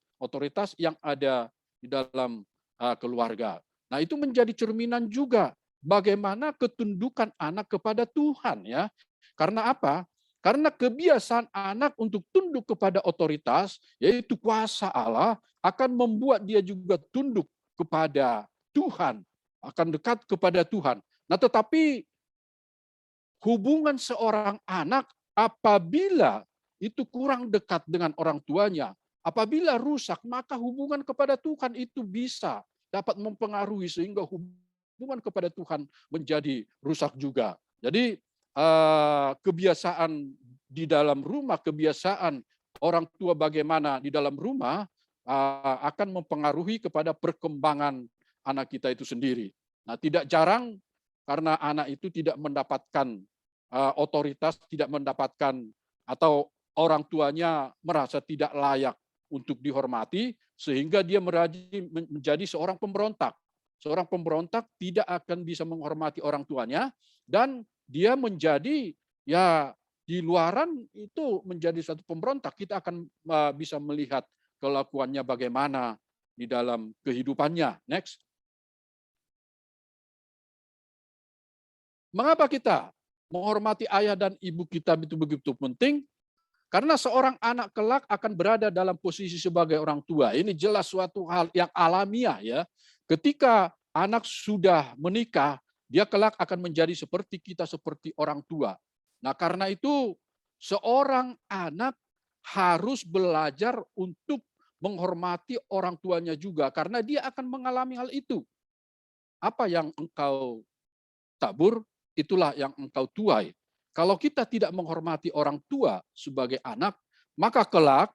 yang ada di dalam keluarga. Nah, itu menjadi cerminan juga bagaimana ketundukan anak kepada Tuhan, ya. Karena apa? Karena kebiasaan anak untuk tunduk kepada otoritas, yaitu kuasa Allah, akan membuat dia juga tunduk kepada Tuhan, akan dekat kepada Tuhan. Nah, tetapi hubungan seorang anak apabila itu kurang dekat dengan orang tuanya, apabila rusak, maka hubungan kepada Tuhan itu bisa dapat mempengaruhi sehingga hubungan kepada Tuhan menjadi rusak juga. Jadi kebiasaan di dalam rumah, kebiasaan orang tua bagaimana di dalam rumah akan mempengaruhi kepada perkembangan anak kita itu sendiri. Nah, tidak jarang karena anak itu tidak mendapatkan otoritas, tidak mendapatkan atau orang tuanya merasa tidak layak untuk dihormati, sehingga dia menjadi seorang pemberontak. Seorang pemberontak tidak akan bisa menghormati orang tuanya, dan dia menjadi, ya, di luaran itu menjadi satu pemberontak. Kita akan bisa melihat kelakuannya bagaimana di dalam kehidupannya. Next. Mengapa kita menghormati ayah dan ibu kita itu begitu penting? Karena seorang anak kelak akan berada dalam posisi sebagai orang tua. Ini jelas suatu hal yang alamiah, ya. Ketika anak sudah menikah, dia kelak akan menjadi seperti kita, seperti orang tua. Nah, karena itu seorang anak harus belajar untuk menghormati orang tuanya juga, karena dia akan mengalami hal itu. Apa yang engkau tabur, itulah yang engkau tuai. Kalau kita tidak menghormati orang tua sebagai anak, maka kelak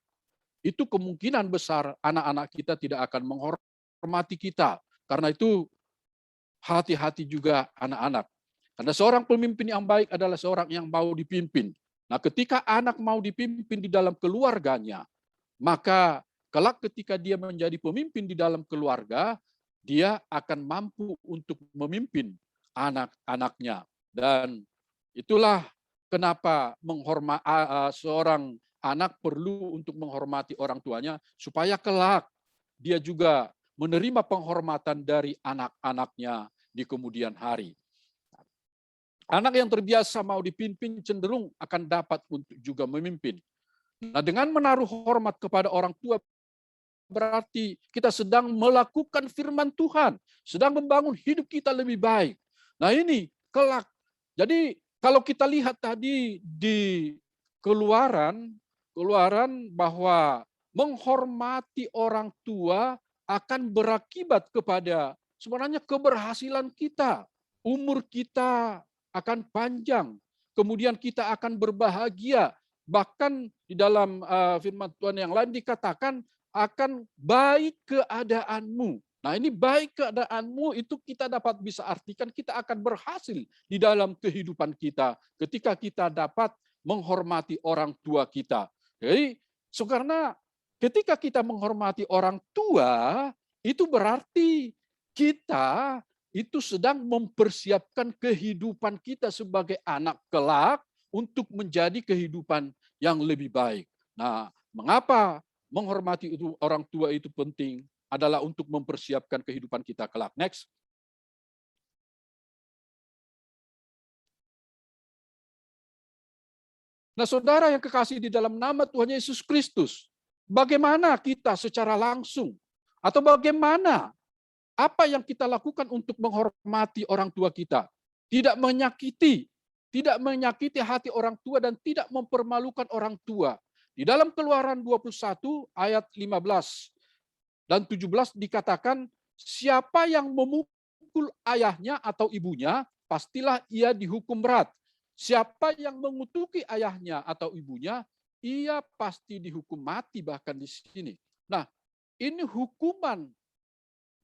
itu kemungkinan besar anak-anak kita tidak akan menghormati kita. Karena itu hati-hati juga anak-anak. Karena seorang pemimpin yang baik adalah seorang yang mau dipimpin. Nah, ketika anak mau dipimpin di dalam keluarganya, maka kelak ketika dia menjadi pemimpin di dalam keluarga, dia akan mampu untuk memimpin anak-anaknya. Dan itulah kenapa seorang anak perlu untuk menghormati orang tuanya, supaya kelak dia juga menerima penghormatan dari anak-anaknya di kemudian hari. Anak yang terbiasa mau dipimpin cenderung akan dapat untuk juga memimpin. Nah, dengan menaruh hormat kepada orang tua berarti kita sedang melakukan firman Tuhan, sedang membangun hidup kita lebih baik. Nah, ini kelak. Jadi kalau kita lihat tadi di Keluaran bahwa menghormati orang tua akan berakibat kepada sebenarnya keberhasilan kita. Umur kita akan panjang, kemudian kita akan berbahagia. Bahkan di dalam firman Tuhan yang lain dikatakan akan baik keadaanmu. Nah, ini baik keadaanmu itu kita dapat bisa artikan kita akan berhasil di dalam kehidupan kita ketika kita dapat menghormati orang tua kita. Jadi, karena ketika kita menghormati orang tua, itu berarti kita itu sedang mempersiapkan kehidupan kita sebagai anak kelak untuk menjadi kehidupan yang lebih baik. Nah, mengapa menghormati orang tua itu penting? Adalah untuk mempersiapkan kehidupan kita kelak. Next. Nah, saudara yang kekasih di dalam nama Tuhan Yesus Kristus, bagaimana kita secara langsung atau bagaimana apa yang kita lakukan untuk menghormati orang tua kita? Tidak menyakiti hati orang tua dan tidak mempermalukan orang tua. Di dalam Keluaran 21 ayat 15 dan 17 dikatakan, siapa yang memukul ayahnya atau ibunya, pastilah ia dihukum berat. Siapa yang mengutuki ayahnya atau ibunya, ia pasti dihukum mati bahkan di sini. Nah, ini hukuman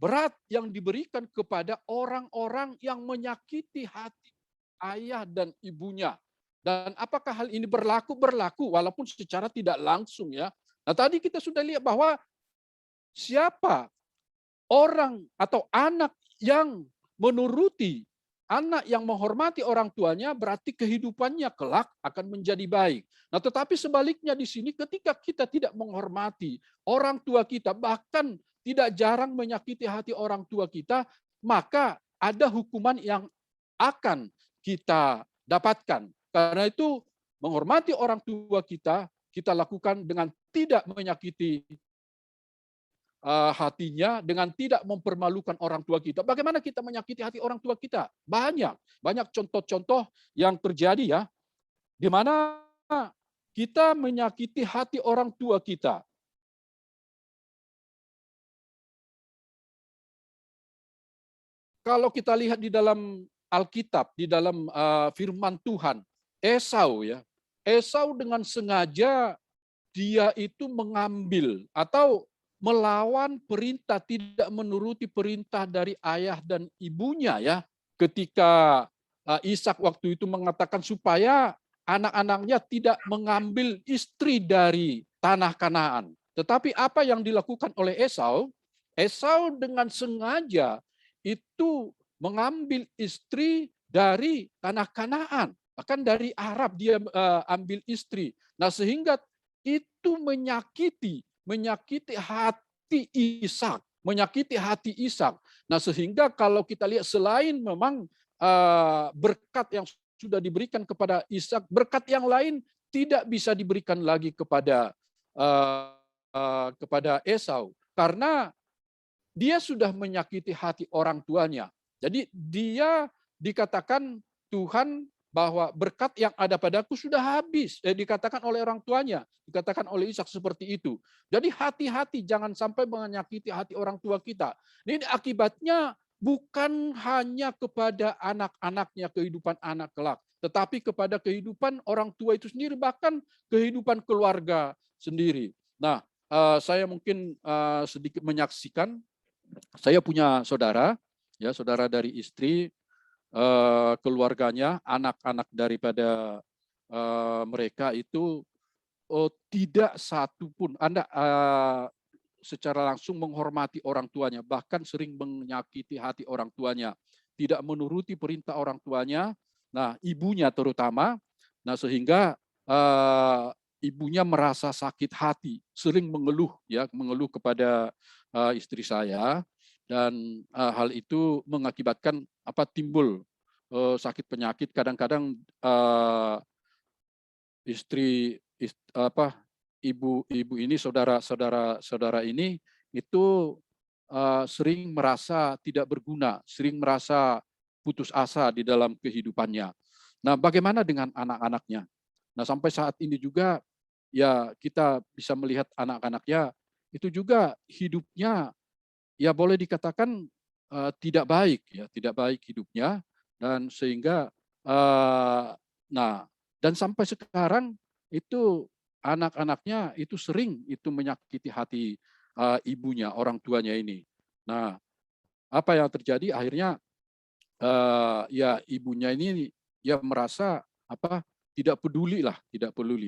berat yang diberikan kepada orang-orang yang menyakiti hati ayah dan ibunya. Dan apakah hal ini berlaku? Berlaku walaupun secara tidak langsung, ya. Nah, tadi kita sudah lihat bahwa siapa orang atau anak yang menuruti, anak yang menghormati orang tuanya, berarti kehidupannya kelak akan menjadi baik. Nah, tetapi sebaliknya di sini ketika kita tidak menghormati orang tua kita, bahkan tidak jarang menyakiti hati orang tua kita, maka ada hukuman yang akan kita dapatkan. Karena itu menghormati orang tua kita lakukan dengan tidak menyakiti hatinya, dengan tidak mempermalukan orang tua kita. Bagaimana kita menyakiti hati orang tua kita? Banyak contoh-contoh yang terjadi ya, di mana kita menyakiti hati orang tua kita. Kalau kita lihat di dalam Alkitab, di dalam firman Tuhan, Esau dengan sengaja dia itu mengambil atau melawan perintah, tidak menuruti perintah dari ayah dan ibunya ya. Ketika Ishak waktu itu mengatakan supaya anak-anaknya tidak mengambil istri dari tanah Kanaan. Tetapi apa yang dilakukan oleh Esau? Esau dengan sengaja itu mengambil istri dari tanah Kanaan. Bahkan dari Arab dia ambil istri. Nah, sehingga itu menyakiti hati Ishak, menyakiti hati Ishak. Nah, sehingga kalau kita lihat selain memang berkat yang sudah diberikan kepada Ishak, berkat yang lain tidak bisa diberikan lagi kepada Esau karena dia sudah menyakiti hati orang tuanya. Jadi dia dikatakan Tuhan bahwa berkat yang ada padaku sudah habis. Dikatakan oleh orang tuanya, dikatakan oleh Ishak seperti itu. Jadi hati-hati jangan sampai menyakiti hati orang tua kita. Ini akibatnya bukan hanya kepada anak-anaknya, kehidupan anak kelak, tetapi kepada kehidupan orang tua itu sendiri, bahkan kehidupan keluarga sendiri. Nah, saya mungkin sedikit menyaksikan, saya punya saudara, ya saudara dari istri, keluarganya, anak-anak daripada mereka itu tidak satu pun Anda secara langsung menghormati orang tuanya, bahkan sering menyakiti hati orang tuanya, tidak menuruti perintah orang tuanya. Nah, ibunya terutama, nah sehingga ibunya merasa sakit hati, sering mengeluh kepada istri saya, dan hal itu mengakibatkan timbul sakit penyakit. Kadang-kadang ibu ini, saudara ini itu sering merasa tidak berguna, sering merasa putus asa di dalam kehidupannya. Nah, bagaimana dengan anak-anaknya? Nah, sampai saat ini juga ya kita bisa melihat anak-anaknya itu juga hidupnya ya boleh dikatakan tidak baik hidupnya, dan sehingga dan sampai sekarang itu anak-anaknya itu sering itu menyakiti hati ibunya, orang tuanya ini. Nah, apa yang terjadi akhirnya ya ibunya ini ya merasa tidak peduli.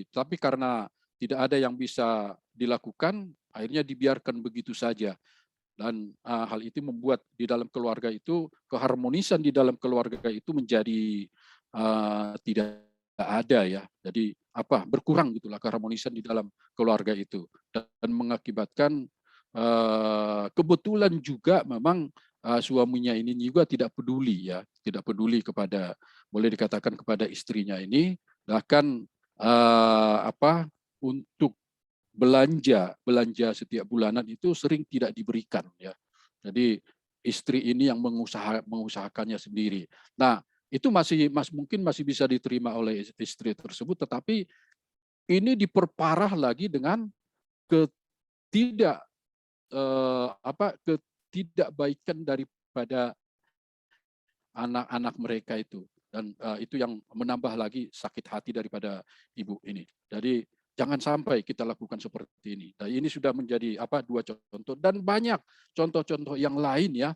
Tapi karena tidak ada yang bisa dilakukan, akhirnya dibiarkan begitu saja. Dan hal itu membuat di dalam keluarga itu, keharmonisan di dalam keluarga itu menjadi tidak ada ya. Jadi berkurang gitulah keharmonisan di dalam keluarga itu, dan mengakibatkan kebetulan juga memang suaminya ini juga tidak peduli kepada, boleh dikatakan kepada istrinya ini, bahkan untuk belanja setiap bulanan itu sering tidak diberikan ya. Jadi istri ini yang mengusahakannya sendiri. Nah, itu mungkin masih bisa diterima oleh istri tersebut, tetapi ini diperparah lagi dengan ketidakbaikan daripada anak-anak mereka itu, dan itu yang menambah lagi sakit hati daripada ibu ini. Jadi jangan sampai kita lakukan seperti ini. Nah, ini sudah menjadi dua contoh, dan banyak contoh-contoh yang lain ya,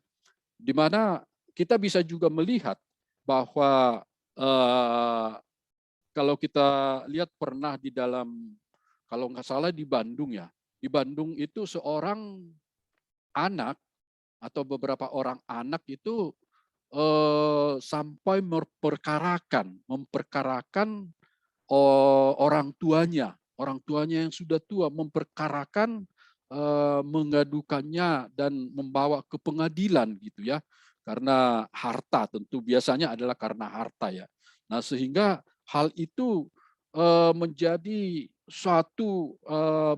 di mana kita bisa juga melihat bahwa kalau kita lihat pernah di dalam, kalau nggak salah di Bandung ya, di Bandung itu seorang anak atau beberapa orang anak itu sampai memperkarakan orang tuanya yang sudah tua, memperkarakan, mengadukannya dan membawa ke pengadilan gitu ya, karena harta, tentu biasanya adalah karena harta ya. Nah sehingga hal itu menjadi suatu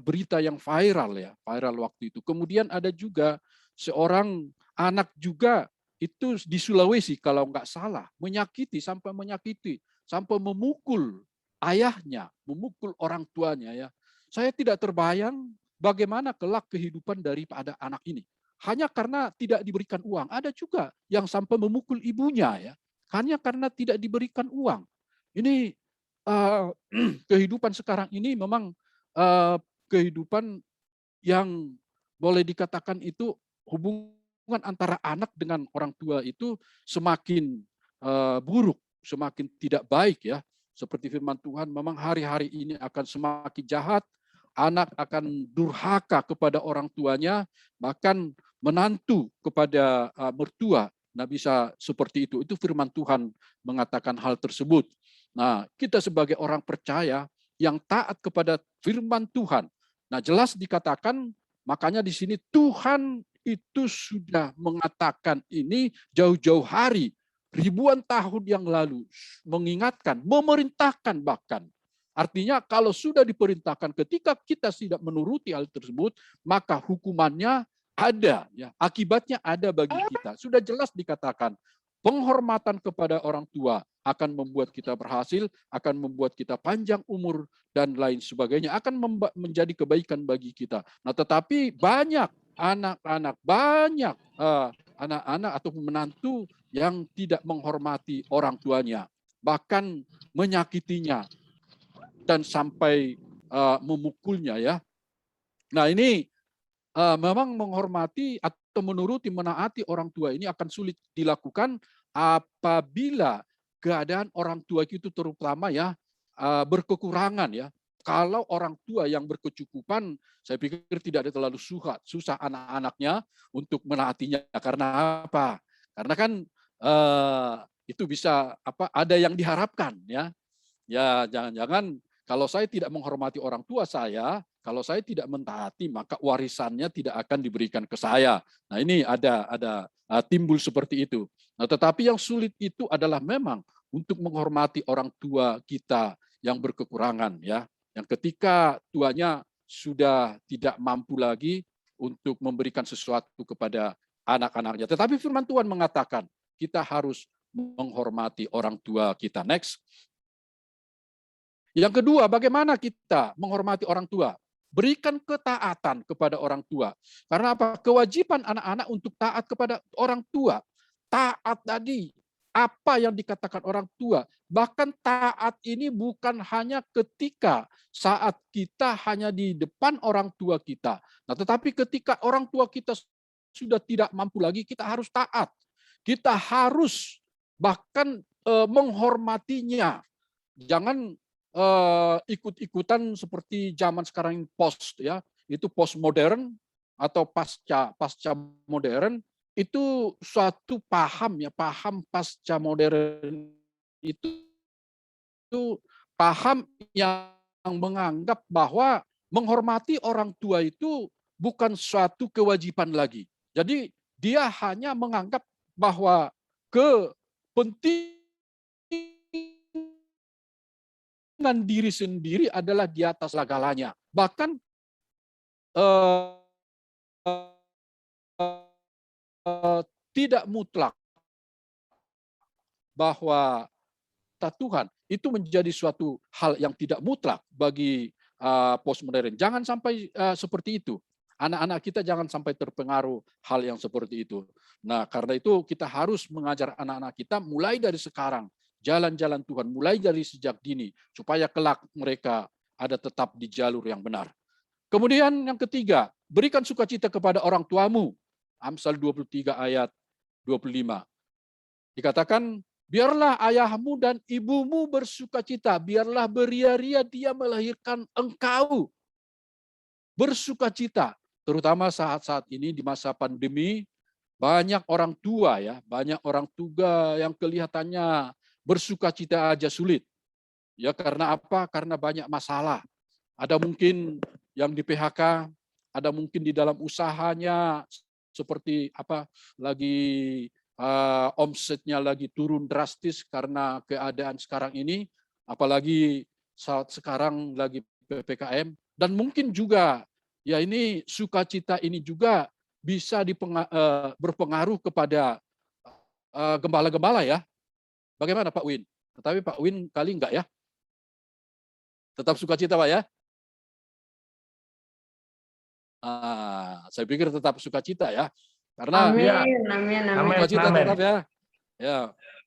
berita yang viral ya, viral waktu itu. Kemudian ada juga seorang anak juga itu di Sulawesi kalau nggak salah, menyakiti, sampai memukul ayahnya, memukul orang tuanya ya. Saya tidak terbayang bagaimana kelak kehidupan daripada anak ini. Hanya karena tidak diberikan uang. Ada juga yang sampai memukul ibunya ya. Hanya karena tidak diberikan uang. Ini kehidupan sekarang ini memang kehidupan yang boleh dikatakan itu hubungan antara anak dengan orang tua itu semakin buruk, semakin tidak baik ya. Seperti firman Tuhan, memang hari-hari ini akan semakin jahat, anak akan durhaka kepada orang tuanya, bahkan menantu kepada mertua. Nah bisa seperti itu. Itu firman Tuhan mengatakan hal tersebut. Nah kita sebagai orang percaya yang taat kepada firman Tuhan. Nah jelas dikatakan, makanya di sini Tuhan itu sudah mengatakan ini jauh-jauh hari, ribuan tahun yang lalu, mengingatkan, memerintahkan bahkan. Artinya kalau sudah diperintahkan, ketika kita tidak menuruti hal tersebut, maka hukumannya ada, ya, akibatnya ada bagi kita. Sudah jelas dikatakan, penghormatan kepada orang tua akan membuat kita berhasil, akan membuat kita panjang umur, dan lain sebagainya, akan menjadi kebaikan bagi kita. Nah, tetapi banyak anak-anak, banyak anak-anak atau menantu yang tidak menghormati orang tuanya, bahkan menyakitinya dan sampai memukulnya ya. Nah ini memang menghormati atau menuruti, menaati orang tua ini akan sulit dilakukan apabila keadaan orang tua itu terutama ya berkekurangan ya. Kalau orang tua yang berkecukupan, saya pikir tidak ada terlalu susah anak-anaknya untuk menaatinya. Karena apa? Karena kan itu bisa ada yang diharapkan ya. Ya jangan-jangan kalau saya tidak menghormati orang tua saya, kalau saya tidak mentaati, maka warisannya tidak akan diberikan ke saya. Nah ini ada timbul seperti itu. Nah tetapi yang sulit itu adalah memang untuk menghormati orang tua kita yang berkekurangan ya. Yang ketika tuanya sudah tidak mampu lagi untuk memberikan sesuatu kepada anak-anaknya. Tetapi firman Tuhan mengatakan kita harus menghormati orang tua kita. Next. Yang kedua, bagaimana kita menghormati orang tua? Berikan ketaatan kepada orang tua. Karena apa? Kewajiban anak-anak untuk taat kepada orang tua. Taat tadi, apa yang dikatakan orang tua. Bahkan taat ini bukan hanya ketika saat kita hanya di depan orang tua kita. Nah, tetapi ketika orang tua kita sudah tidak mampu lagi, kita harus taat. Kita harus bahkan menghormatinya. Jangan ikut-ikutan seperti zaman sekarang post ya, itu post modern atau pasca modern, itu suatu paham ya, paham pasca modern itu paham yang menganggap bahwa menghormati orang tua itu bukan suatu kewajiban lagi. Jadi dia hanya menganggap bahwa kepentingan dengan diri sendiri adalah di atas segalanya. Bahkan tidak mutlak bahwa Tuhan itu menjadi suatu hal yang tidak mutlak bagi postmodern. Jangan sampai seperti itu. Anak-anak kita jangan sampai terpengaruh hal yang seperti itu. Nah, karena itu kita harus mengajar anak-anak kita mulai dari sekarang jalan-jalan Tuhan, mulai dari sejak dini, supaya kelak mereka ada tetap di jalur yang benar. Kemudian yang ketiga, berikan sukacita kepada orang tuamu. Amsal 23 ayat 25. Dikatakan, biarlah ayahmu dan ibumu bersukacita, biarlah beria-ria dia melahirkan engkau. Bersukacita. terutama saat-saat ini di masa pandemi, banyak orang tua yang kelihatannya bersukacita aja sulit. Ya karena apa? Karena banyak masalah. Ada mungkin yang di PHK, ada mungkin di dalam usahanya seperti apa lagi omsetnya lagi turun drastis karena keadaan sekarang ini, apalagi saat sekarang lagi PPKM, dan mungkin juga ya ini sukacita ini juga bisa berpengaruh kepada gembala-gembala ya. Bagaimana Pak Win? Tetapi Pak Win kali enggak ya? Tetap sukacita Pak ya? Saya pikir tetap sukacita ya. Karena Amin. sukacita tetap ya. Ya,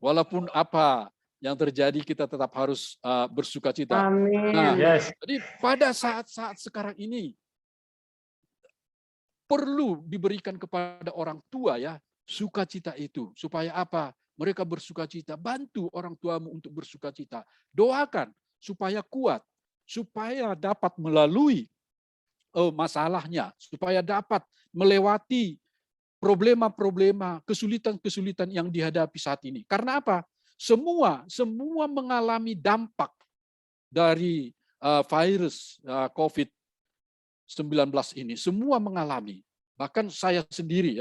walaupun apa yang terjadi kita tetap harus bersukacita. Nah, jadi pada saat-saat sekarang ini perlu diberikan kepada orang tua ya sukacita itu. Supaya apa? Mereka bersukacita. Bantu orang tuamu untuk bersukacita. Doakan supaya kuat, supaya dapat melalui masalahnya, supaya dapat melewati problema-problema, kesulitan-kesulitan yang dihadapi saat ini. Karena apa? Semua mengalami dampak dari virus COVID-19 ini. Semua mengalami. Bahkan saya sendiri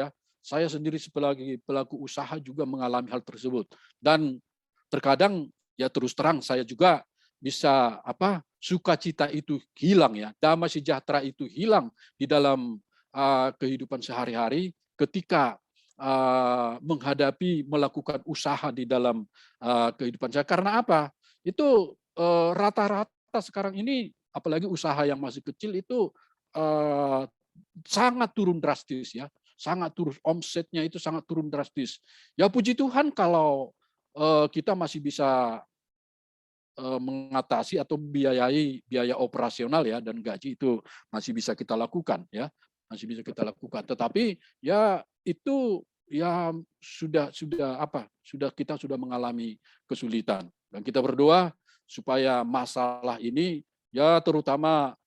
sebagai pelaku usaha juga mengalami hal tersebut. Dan terkadang ya terus terang saya juga bisa sukacita itu hilang ya, damai sejahtera itu hilang di dalam kehidupan sehari-hari ketika melakukan usaha di dalam kehidupan saya. Karena apa? Itu rata-rata sekarang ini, apalagi usaha yang masih kecil itu sangat turun drastis ya, sangat turun, omsetnya itu sangat turun drastis. Ya puji Tuhan kalau kita masih bisa mengatasi atau biayai biaya operasional ya, dan gaji itu masih bisa kita lakukan ya, masih bisa kita lakukan. Tetapi ya itu ya sudah kita sudah mengalami kesulitan, dan kita berdoa supaya masalah ini ya terutama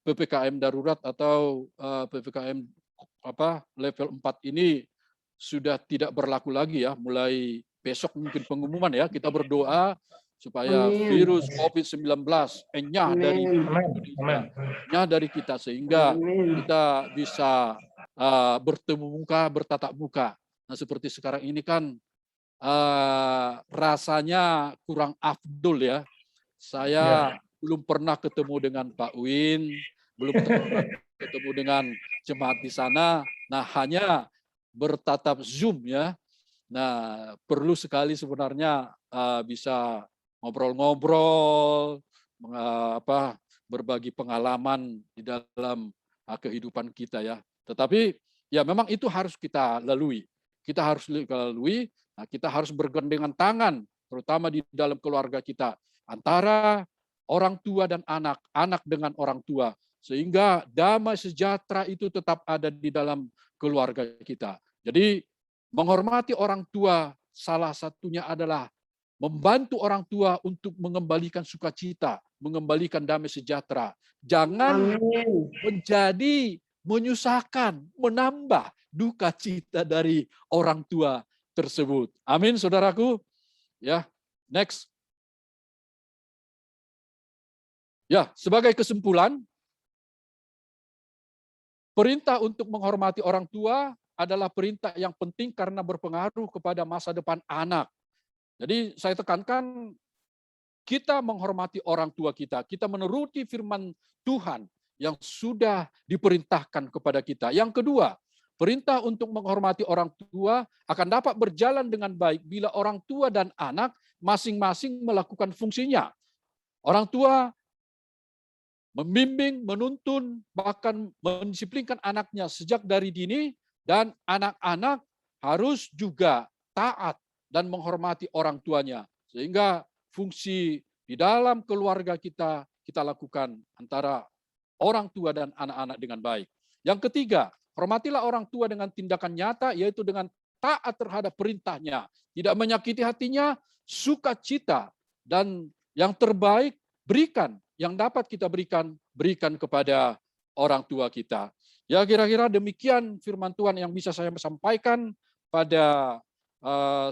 PPKM darurat atau PPKM level 4 ini sudah tidak berlaku lagi ya, mulai besok mungkin pengumuman ya. Kita berdoa supaya virus COVID-19 enyah dari Indonesia, enyah dari kita, sehingga kita bisa bertemu muka, bertatap muka. Nah seperti sekarang ini kan rasanya kurang afdol ya. Saya belum pernah ketemu dengan Pak Win, belum pernah ketemu dengan jemaat di sana. Nah hanya bertatap Zoom ya. Nah perlu sekali sebenarnya bisa ngobrol-ngobrol, berbagi pengalaman di dalam kehidupan kita ya. Tetapi ya memang itu harus kita lalui. Kita harus lalui. Nah, kita harus bergandengan tangan, terutama di dalam keluarga kita, antara orang tua dan anak, anak dengan orang tua, sehingga damai sejahtera itu tetap ada di dalam keluarga kita. Jadi menghormati orang tua salah satunya adalah membantu orang tua untuk mengembalikan sukacita, mengembalikan damai sejahtera. Jangan menjadi menyusahkan, menambah duka cita dari orang tua tersebut. Amin, saudaraku. Ya, next. Ya, sebagai kesimpulan, perintah untuk menghormati orang tua adalah perintah yang penting karena berpengaruh kepada masa depan anak. Jadi saya tekankan, kita menghormati orang tua kita menuruti firman Tuhan yang sudah diperintahkan kepada kita. Yang kedua, perintah untuk menghormati orang tua akan dapat berjalan dengan baik bila orang tua dan anak masing-masing melakukan fungsinya. Orang tua membimbing, menuntun, bahkan mendisiplinkan anaknya sejak dari dini, dan anak-anak harus juga taat dan menghormati orang tuanya. Sehingga fungsi di dalam keluarga kita lakukan antara orang tua dan anak-anak dengan baik. Yang ketiga, hormatilah orang tua dengan tindakan nyata, yaitu dengan taat terhadap perintahnya, tidak menyakiti hatinya, sukacita, dan yang terbaik berikan, yang dapat kita berikan kepada orang tua kita. Ya, kira-kira demikian firman Tuhan yang bisa saya sampaikan pada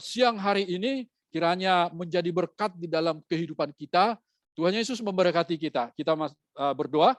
siang hari ini. Kiranya menjadi berkat di dalam kehidupan kita. Tuhan Yesus memberkati kita. Kita berdoa.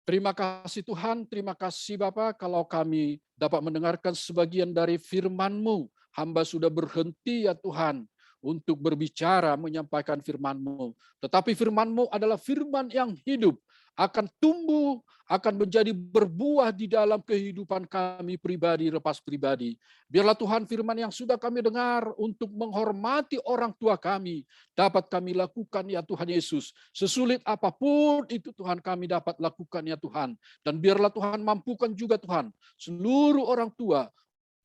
Terima kasih Tuhan, terima kasih Bapa kalau kami dapat mendengarkan sebagian dari firman-Mu. Hamba sudah berhenti ya Tuhan untuk berbicara, menyampaikan firman-Mu. Tetapi firman-Mu adalah firman yang hidup, akan tumbuh, akan menjadi berbuah di dalam kehidupan kami pribadi, lepas pribadi. Biarlah Tuhan firman yang sudah kami dengar untuk menghormati orang tua kami, dapat kami lakukan ya Tuhan Yesus. Sesulit apapun itu Tuhan kami dapat lakukan ya Tuhan. Dan biarlah Tuhan mampukan juga Tuhan, seluruh orang tua,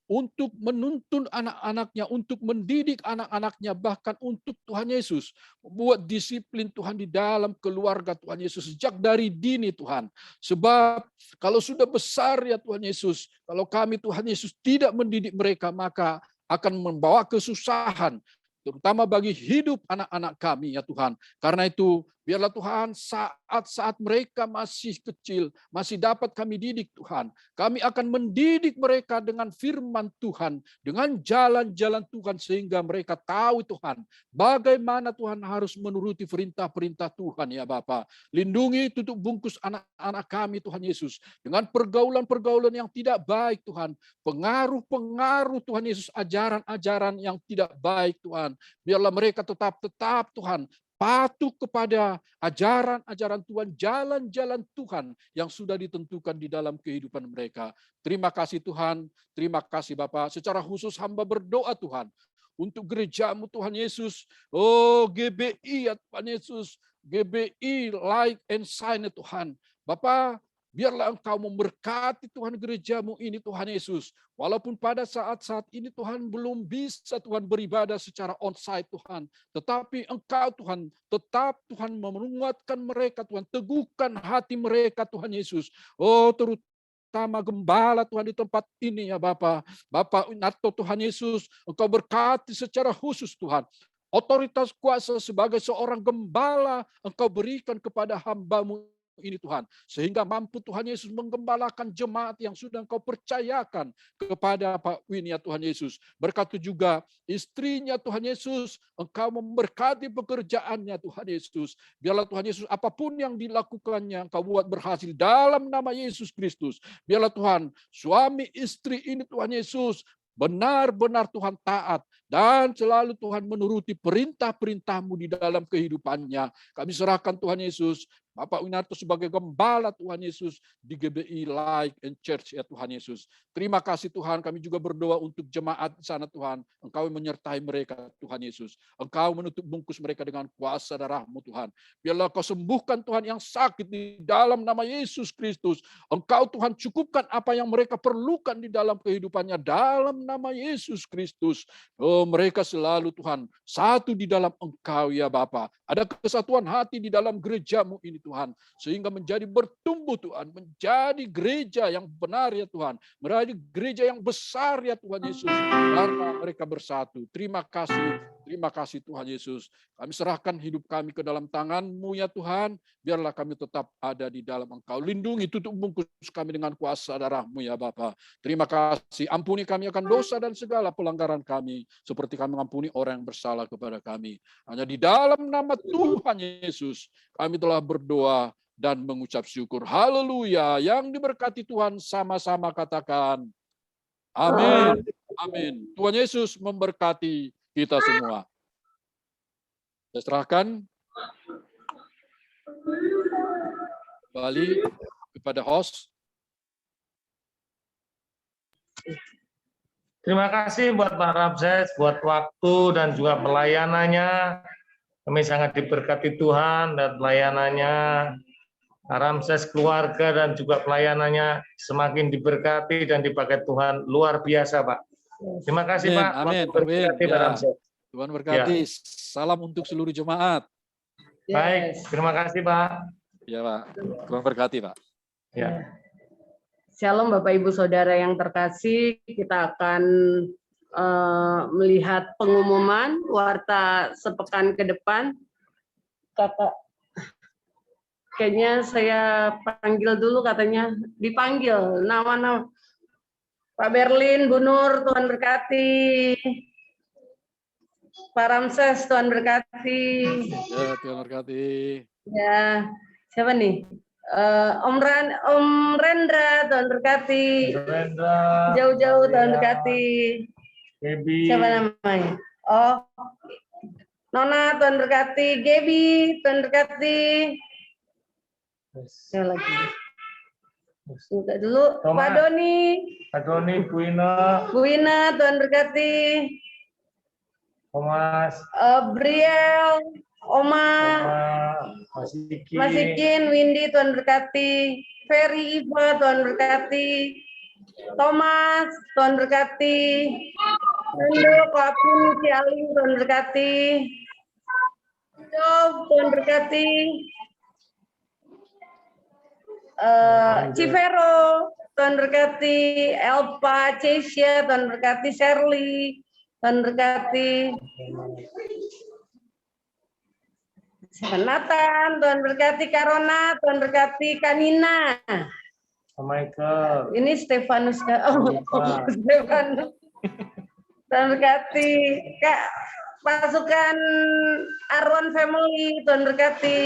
untuk menuntun anak-anaknya, untuk mendidik anak-anaknya, bahkan untuk Tuhan Yesus. Membuat disiplin Tuhan di dalam keluarga Tuhan Yesus sejak dari dini Tuhan. Sebab kalau sudah besar ya Tuhan Yesus, kalau kami Tuhan Yesus tidak mendidik mereka, maka akan membawa kesusahan, terutama bagi hidup anak-anak kami ya Tuhan. Karena itu biarlah Tuhan saat-saat mereka masih kecil, masih dapat kami didik Tuhan. Kami akan mendidik mereka dengan firman Tuhan, dengan jalan-jalan Tuhan sehingga mereka tahu Tuhan bagaimana Tuhan harus menuruti perintah-perintah Tuhan ya Bapa. Lindungi, tutup bungkus anak-anak kami Tuhan Yesus dengan pergaulan-pergaulan yang tidak baik Tuhan. Pengaruh-pengaruh Tuhan Yesus, ajaran-ajaran yang tidak baik Tuhan. Biarlah mereka tetap Tuhan patuh kepada ajaran-ajaran Tuhan, jalan-jalan Tuhan yang sudah ditentukan di dalam kehidupan mereka. Terima kasih Tuhan, terima kasih Bapa. Secara khusus hamba berdoa Tuhan untuk gereja-Mu Tuhan Yesus. Oh GBI ya Tuhan Yesus, GBI Light and Shine Tuhan. Bapa, biarlah Engkau memberkati Tuhan gereja-Mu ini Tuhan Yesus. Walaupun pada saat-saat ini Tuhan belum bisa Tuhan beribadah secara onsite Tuhan. Tetapi Engkau Tuhan tetap Tuhan menguatkan mereka Tuhan. Teguhkan hati mereka Tuhan Yesus. Oh terutama gembala Tuhan di tempat ini ya Bapa. Bapak Nato Tuhan Yesus. Engkau berkati secara khusus Tuhan. Otoritas kuasa sebagai seorang gembala Engkau berikan kepada hamba-Mu ini Tuhan, sehingga mampu Tuhan Yesus menggembalakan jemaat yang sudah Engkau percayakan kepada Pak Win ya Tuhan Yesus. Berkati juga istrinya Tuhan Yesus, Engkau memberkati pekerjaannya Tuhan Yesus. Biarlah Tuhan Yesus apapun yang dilakukannya Engkau buat berhasil dalam nama Yesus Kristus. Biarlah Tuhan suami istri ini Tuhan Yesus benar-benar Tuhan taat dan selalu Tuhan menuruti perintah-perintah-Mu di dalam kehidupannya. Kami serahkan Tuhan Yesus, Bapak Winato sebagai gembala Tuhan Yesus di GBI Light and Church ya Tuhan Yesus. Terima kasih Tuhan, kami juga berdoa untuk jemaat di sana Tuhan. Engkau menyertai mereka Tuhan Yesus. Engkau menutup bungkus mereka dengan kuasa darah-Mu Tuhan. Biarlah Kau sembuhkan Tuhan yang sakit di dalam nama Yesus Kristus. Engkau Tuhan cukupkan apa yang mereka perlukan di dalam kehidupannya dalam nama Yesus Kristus. Oh mereka selalu Tuhan satu di dalam Engkau ya Bapa. Ada kesatuan hati di dalam gereja-Mu ini Tuhan, sehingga menjadi bertumbuh Tuhan, menjadi gereja yang benar ya Tuhan, menjadi gereja yang besar ya Tuhan Yesus, karena mereka bersatu. Terima kasih Tuhan Yesus. Kami serahkan hidup kami ke dalam tangan-Mu ya Tuhan, biarlah kami tetap ada di dalam Engkau. Lindungi, tutup bungkus kami dengan kuasa darah-Mu ya Bapa. Terima kasih, ampuni kami akan dosa dan segala pelanggaran kami, seperti kami mengampuni orang yang bersalah kepada kami. Hanya di dalam nama Tuhan Yesus, kami telah berdoa dan mengucap syukur. Haleluya. Yang diberkati Tuhan sama-sama katakan amin. Amin. Tuhan Yesus memberkati kita semua. Saya serahkan kembali kepada host. Terima kasih buat Pak Ramses, buat waktu dan juga pelayanannya. Kami sangat diberkati Tuhan dan pelayanannya. Pak Ramses, keluarga dan juga pelayanannya semakin diberkati dan dipakai Tuhan luar biasa, Pak. Terima kasih, Amin, Pak. amin, Berkati, amin. Pak Ya. Ramses. Tuhan berkati. Ya. Salam untuk seluruh jemaat. Baik, terima kasih, Pak. Ya, Pak. Tuhan berkati, Pak. Ya. Shalom Bapak Ibu Saudara yang terkasih, kita akan melihat pengumuman warta sepekan ke depan. Kayaknya saya panggil dulu, katanya dipanggil nama-nama. Pak Berlin, Bu Nur, Tuhan berkati. Pak Ramses, Tuhan berkati. Ya, Tuhan berkati. Ya, siapa nih? Om Rendra, Tuhan berkati. Brenda, Jauh-jauh, Tuhan Maria, berkati. Baby, Siapa namanya? Oh, Nona, Tuhan berkati. Gaby, Tuhan berkati. Saya lagi. Buka dulu. Thomas. Pak Doni. Adoni, Buina, Bu Ina, Tuhan berkati. Thomas, Briel, Oma, Mas Iki, Mas Ikin, Windy, Tuhan berkati. Ferry, Iva, Tuhan berkati. Thomas, Tuhan berkati. Nando, Kopin, Cialing, Tuhan berkati. Job, Tuhan berkati. Civero, Tuhan berkati. Elpa, Cesia, Tuhan berkati. Shirley, Tuhan berkati. Nathan, Tuhan berkati. Karona, Tuhan berkati. Kanina. Michael, Ini Stefanus. Stefanus. Tuhan berkati. Kak, pasukan Arwan Family, Tuhan berkati.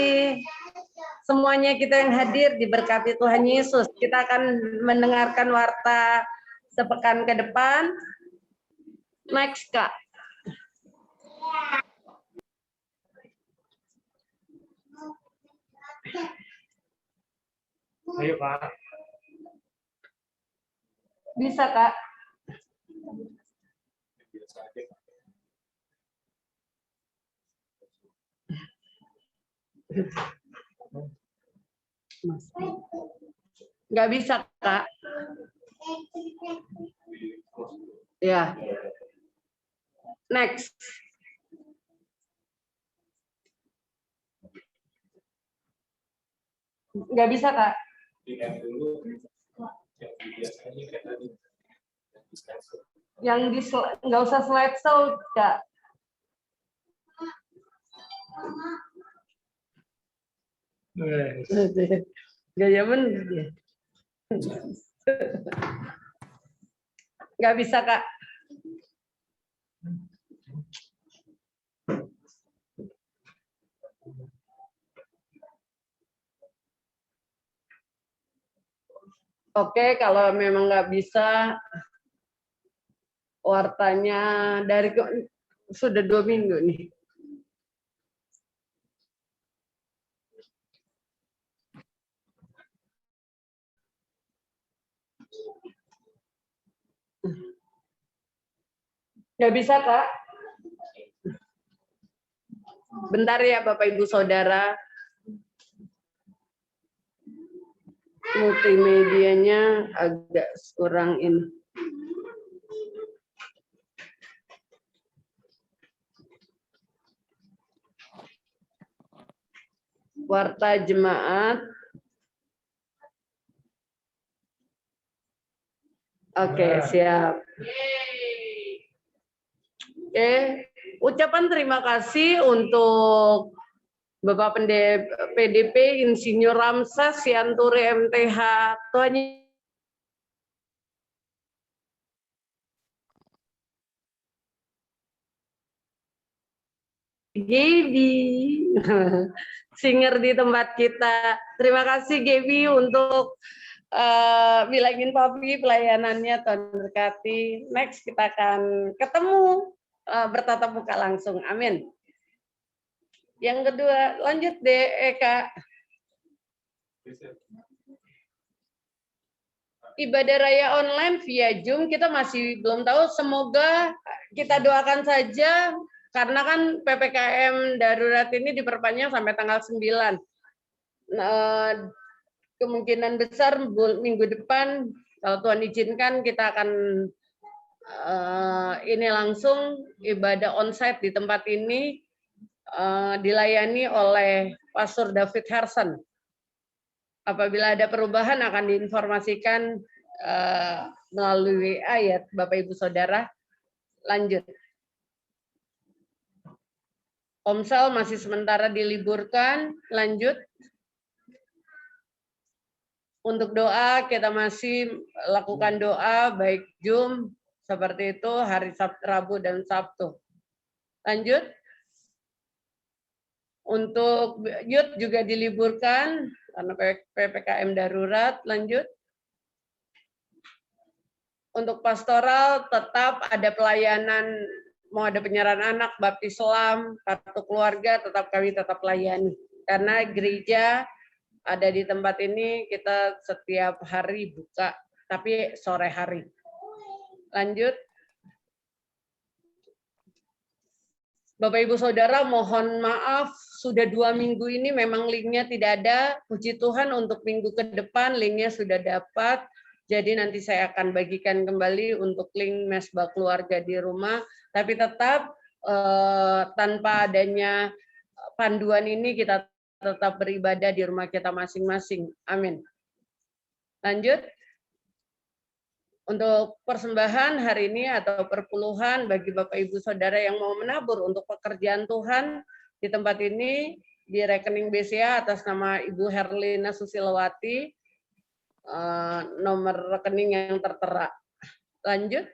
Semuanya kita yang hadir diberkati Tuhan Yesus. Kita akan mendengarkan warta sepekan ke depan. Next, Kak. ayo Pak. Bisa, Kak. Nggak bisa, Kak. Ya. Next. Nggak bisa, Kak. Yang di nggak usah slideshow, Kak. Gaya bener dia. Nggak bisa, Kak. Oke, kalau memang nggak bisa, wartanya dari sudah 2 minggu nih. Nggak bisa, Kak. Bentar ya, Bapak Ibu Saudara. Multimedianya agak kurang ini. Warta jemaat. Oke, siap. Oke, ucapan terima kasih untuk Bapak PDP Insinyur Ramses Sianturi MTH. Tuhan Gaby, singer di tempat kita. Terima kasih Gaby untuk bilangin Papi pelayanannya, Tuhan berkati. Next kita akan ketemu bertatap muka langsung. Amin. Yang kedua, lanjut deh, Kak. Ibadah raya online via Zoom kita masih belum tahu. Semoga kita doakan saja, karena kan PPKM darurat ini diperpanjang sampai tanggal 9. Kemungkinan besar minggu depan, kalau Tuhan izinkan, kita akan ini langsung ibadah onsite di tempat ini. Dilayani oleh Pastor David Hersen. Apabila ada perubahan akan diinformasikan melalui ayat, Bapak Ibu Saudara. Lanjut. Omsel masih sementara diliburkan. Lanjut. Untuk doa, kita masih lakukan doa baik Zoom seperti itu hari Sabtu, Rabu, dan Sabtu. Lanjut. Untuk youth juga diliburkan karena PPKM darurat. Lanjut. Untuk pastoral tetap ada pelayanan, mau ada penyerahan anak, baptis Islam, kartu keluarga, kami tetap layani. Karena gereja ada di tempat ini, kita setiap hari buka, tapi sore hari. Lanjut. Bapak Ibu Saudara, mohon maaf, sudah 2 minggu ini memang linknya tidak ada. Puji Tuhan untuk minggu ke depan linknya sudah dapat. Jadi nanti saya akan bagikan kembali untuk link mesbah keluarga di rumah. Tapi tetap tanpa adanya panduan ini kita tetap beribadah di rumah kita masing-masing. Amin. Lanjut. Untuk persembahan hari ini atau perpuluhan bagi Bapak Ibu Saudara yang mau menabur untuk pekerjaan Tuhan di tempat ini, di rekening BCA atas nama Ibu Herlina Susilawati, nomor rekening yang tertera. Lanjut.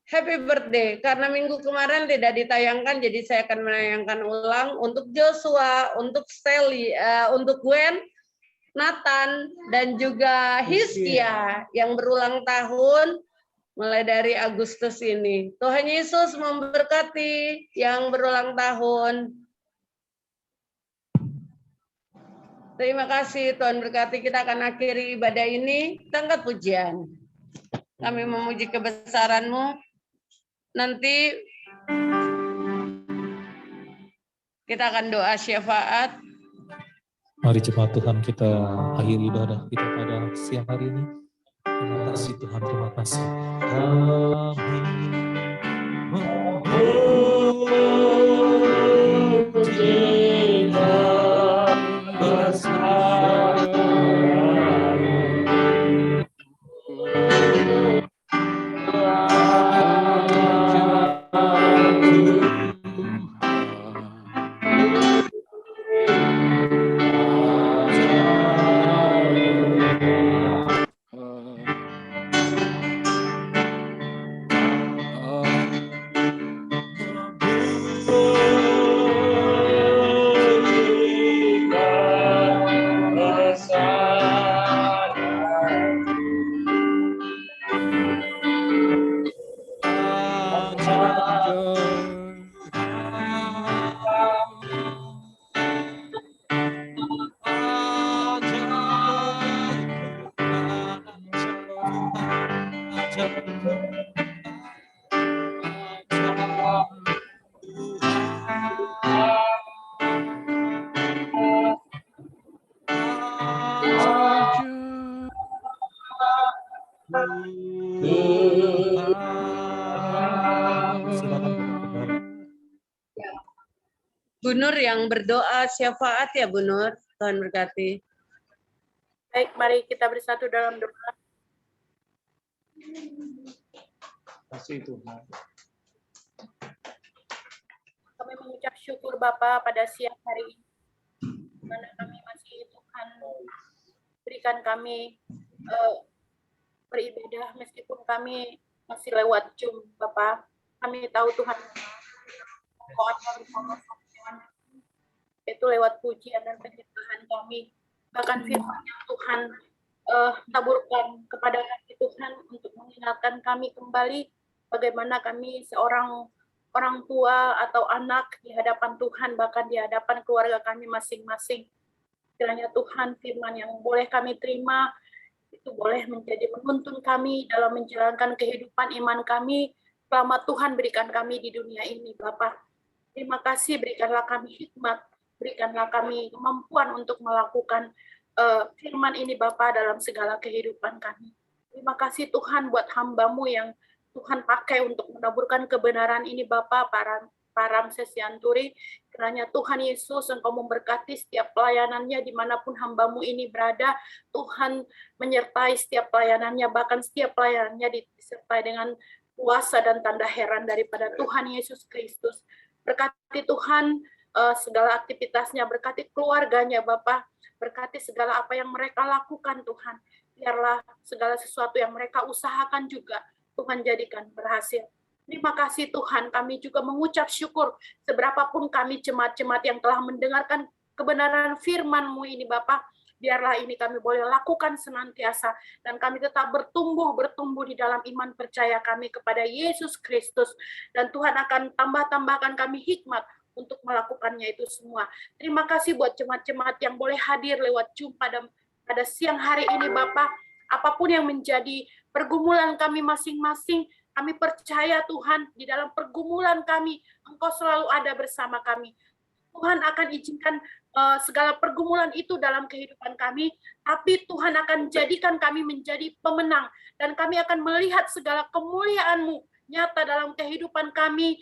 Happy birthday, karena minggu kemarin tidak ditayangkan, jadi saya akan menayangkan ulang untuk Joshua, untuk Sally, untuk Gwen, Nathan, dan juga Hiskia yang berulang tahun mulai dari Agustus ini. Tuhan Yesus memberkati yang berulang tahun. Terima kasih, Tuhan berkati. Kita akan akhiri ibadah ini. Angkat pujian. Kami memuji kebesaran-Mu. Nanti kita akan doa syafaat. Mari jemaat Tuhan, kita akhiri ibadah kita pada siang hari ini. Terima kasih Tuhan, terima kasih. Kami memuji Bu Nur yang berdoa syafaat ya Bu Nur. Tuhan berkati. Baik, mari kita bersatu dalam doa. Kasih Tuhan. Kami mengucap syukur Bapa pada siang hari ini, di mana kami masih Tuhan berikan kami beribadah meskipun kami masih lewat Zoom, Bapa. Kami tahu Tuhan bersama itu lewat pujian dan penyembahan kami. Bahkan firman yang Tuhan taburkan kepada hati Tuhan untuk mengingatkan kami kembali bagaimana kami seorang orang tua atau anak di hadapan Tuhan, bahkan di hadapan keluarga kami masing-masing. Kiranya Tuhan firman yang boleh kami terima itu boleh menjadi menuntun kami dalam menjalankan kehidupan iman kami selama Tuhan berikan kami di dunia ini, Bapa. Terima kasih, berikanlah kami hikmat, berikanlah kami kemampuan untuk melakukan firman ini Bapa dalam segala kehidupan kami. Terima kasih Tuhan buat hamba-Mu yang Tuhan pakai untuk menaburkan kebenaran ini Bapa, para Ramses Yanturi. Kiranya Tuhan Yesus Engkau memberkati setiap pelayanannya dimanapun hamba-Mu ini berada. Tuhan menyertai setiap pelayanannya, bahkan setiap pelayanannya disertai dengan kuasa dan tanda heran daripada Tuhan Yesus Kristus. Berkati Tuhan segala aktivitasnya, berkati keluarganya Bapa, berkati segala apa yang mereka lakukan Tuhan. Biarlah segala sesuatu yang mereka usahakan juga Tuhan jadikan berhasil. Terima kasih Tuhan, kami juga mengucap syukur seberapapun kami jemaat-jemaat yang telah mendengarkan kebenaran firman-Mu ini Bapa. Biarlah ini kami boleh lakukan senantiasa dan kami tetap bertumbuh di dalam iman percaya kami kepada Yesus Kristus, dan Tuhan akan tambahkan kami hikmat untuk melakukannya itu semua. Terima kasih buat jemaat-jemaat yang boleh hadir lewat Zoom pada siang hari ini Bapak. Apapun yang menjadi pergumulan kami masing-masing, kami percaya Tuhan di dalam pergumulan kami Engkau selalu ada bersama kami. Tuhan akan izinkan segala pergumulan itu dalam kehidupan kami, tapi Tuhan akan jadikan kami menjadi pemenang, dan kami akan melihat segala kemuliaan-Mu nyata dalam kehidupan kami,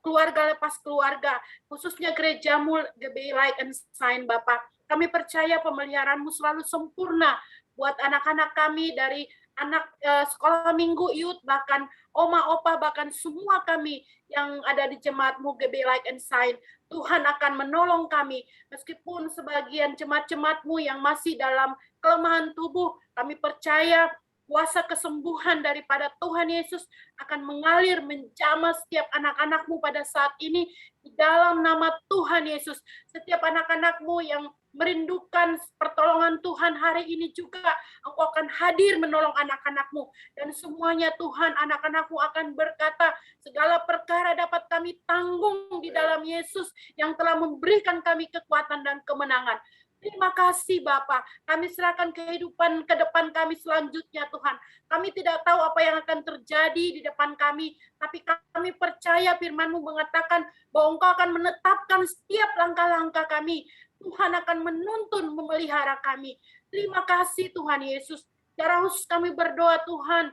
keluarga lepas keluarga, khususnya gereja-Mu, GBI Light and Shine, Bapak. Kami percaya pemeliharaan-Mu selalu sempurna buat anak-anak kami, dari anak sekolah minggu, youth, bahkan oma, opa, bahkan semua kami yang ada di jemaat-Mu GBI Light and Shine. Tuhan akan menolong kami, meskipun sebagian jemaat-jemaat-Mu yang masih dalam kelemahan tubuh, kami percaya kuasa kesembuhan daripada Tuhan Yesus akan mengalir menjamah setiap anak-anak-Mu pada saat ini, di dalam nama Tuhan Yesus. Setiap anak-anak-Mu yang merindukan pertolongan Tuhan hari ini juga, Engkau akan hadir menolong anak-anak-Mu, dan semuanya Tuhan, anak-anak-Mu akan berkata, segala perkara dapat kami tanggung di dalam Yesus yang telah memberikan kami kekuatan dan kemenangan. Terima kasih Bapa, kami serahkan kehidupan ke depan kami selanjutnya Tuhan. Kami tidak tahu apa yang akan terjadi di depan kami, tapi kami percaya firman-Mu mengatakan bahwa Engkau akan menetapkan setiap langkah-langkah kami. Tuhan akan menuntun, memelihara kami. Terima kasih Tuhan Yesus. Secara khusus kami berdoa Tuhan,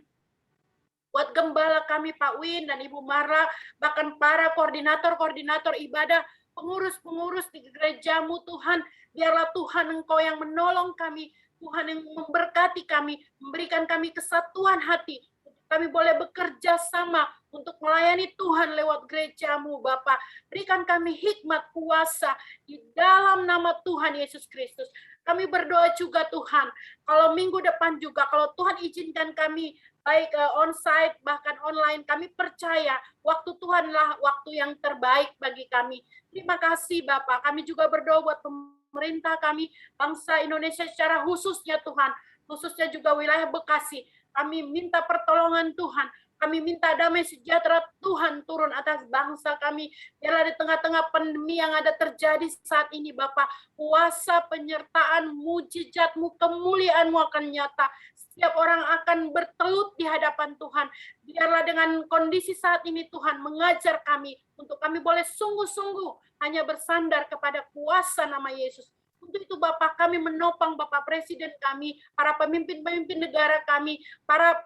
buat gembala kami Pak Win dan Ibu Marla, bahkan para koordinator-koordinator ibadah, pengurus-pengurus di gereja-Mu Tuhan, biarlah Tuhan Engkau yang menolong kami, Tuhan yang memberkati kami, memberikan kami kesatuan hati, kami boleh bekerja sama untuk melayani Tuhan lewat gereja-Mu Bapa. Berikan kami hikmat kuasa di dalam nama Tuhan Yesus Kristus. Kami berdoa juga Tuhan, kalau minggu depan juga, kalau Tuhan izinkan kami baik on-site bahkan online, kami percaya waktu Tuhanlah waktu yang terbaik bagi kami. Terima kasih Bapak. Kami juga berdoa buat pemerintah kami, bangsa Indonesia secara khususnya Tuhan, khususnya juga wilayah Bekasi. Kami minta pertolongan Tuhan. Kami minta damai sejahtera Tuhan turun atas bangsa kami. Biarlah di tengah-tengah pandemi yang ada terjadi saat ini Bapak, kuasa penyertaan mujizat-Mu, kemuliaan-Mu akan nyata. Setiap orang akan bertelut di hadapan Tuhan. Biarlah dengan kondisi saat ini Tuhan mengajar kami untuk kami boleh sungguh-sungguh hanya bersandar kepada kuasa nama Yesus. Untuk itu Bapak, kami menopang Bapak Presiden kami, para pemimpin-pemimpin negara kami, para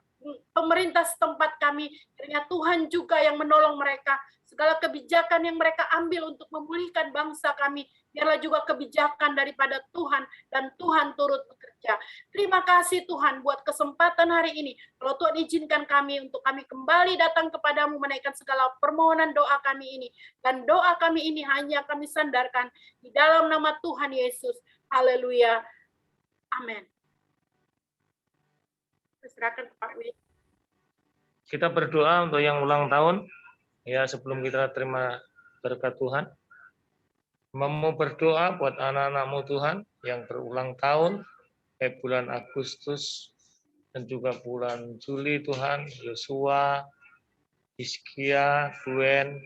pemerintah setempat kami, kiranya Tuhan juga yang menolong mereka. Segala kebijakan yang mereka ambil untuk memulihkan bangsa kami, biarlah juga kebijakan daripada Tuhan, dan Tuhan turut bekerja. Terima kasih Tuhan buat kesempatan hari ini. Kalau Tuhan izinkan kami untuk kami kembali datang kepadamu menaikkan segala permohonan doa kami ini. Dan doa kami ini hanya kami sandarkan di dalam nama Tuhan Yesus. Haleluya. Amin. Serahkan ke Pak Wid. Kita berdoa untuk yang ulang tahun. Ya, sebelum kita terima berkat Tuhan. Mau berdoa buat anak-anak-Mu Tuhan yang berulang tahun, kayak bulan Agustus dan juga bulan Juli Tuhan, Yosua, Hizkia, Gwen,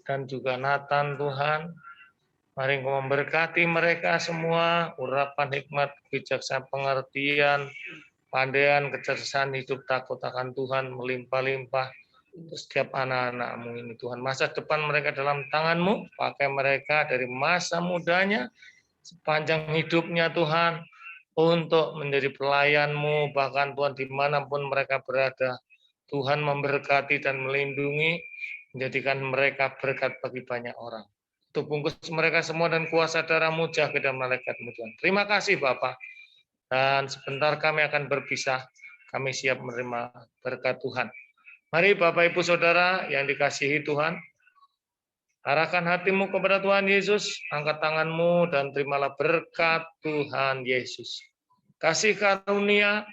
dan juga Nathan Tuhan. Mari Engkau memberkati mereka semua, urapan hikmat, kebijaksanaan, pengertian, pandaian, kecerdasan hidup, takut akan Tuhan melimpah-limpah untuk setiap anak-anak-Mu ini Tuhan. Masa depan mereka dalam tangan-Mu, pakai mereka dari masa mudanya sepanjang hidupnya Tuhan untuk menjadi pelayan-Mu, bahkan Tuhan dimanapun mereka berada, Tuhan memberkati dan melindungi, menjadikan mereka berkat bagi banyak orang. Untuk bungkus mereka semua dan kuasa darah-Mu, jaga dan malaikat-Mu Tuhan. Terima kasih Bapak. Dan sebentar kami akan berpisah, kami siap menerima berkat Tuhan. Mari Bapak Ibu Saudara yang dikasihi Tuhan, Arahkan hatimu kepada Tuhan Yesus, angkat tanganmu dan terimalah berkat Tuhan Yesus. Kasih karunia,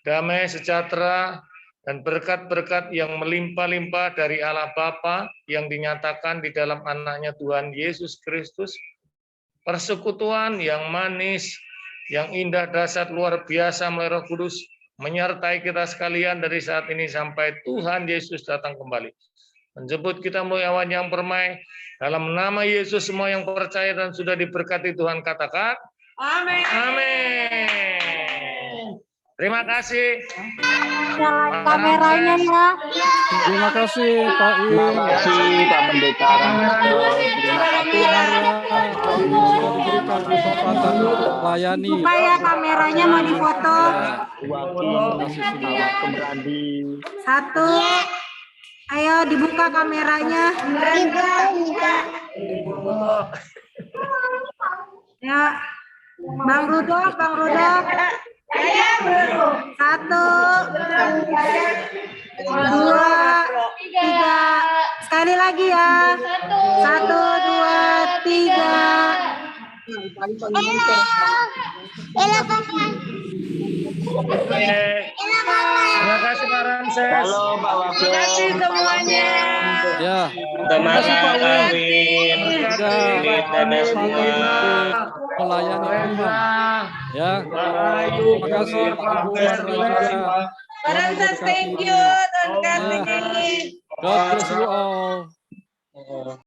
damai sejahtera, dan berkat-berkat yang melimpah-limpah dari Allah Bapa yang dinyatakan di dalam anaknya Tuhan Yesus Kristus, persekutuan yang manis, yang indah, dahsyat, luar biasa melalui Roh Kudus, menyertai kita sekalian dari saat ini sampai Tuhan Yesus datang kembali. Menjemput kita melalui awan yang permai, dalam nama Yesus semua yang percaya dan sudah diberkati Tuhan katakan, Amin. amin. Terima kasih. Nyalain kameranya ya. Terima kasih Pak I. Terima kasih Pak Pendeta. Diberikan kesempatan untuk melayani. Supaya kameranya mau difoto. Kembali. 1. Ayo dibuka kameranya. Ya. Bang Rudolf. 1, 2, 3. Sekali lagi ya. 1, 2, 3. Terima kasih Pak Ramses. Halo Pak Wakil. Terima kasih semuanya. Ya. Terima kasih, Pak Win. Sudah semua. Melayani Tuhan. Ya. Terima kasih Ibu juga. Pak Ramses, thank you. Terima kasih. God bless you all.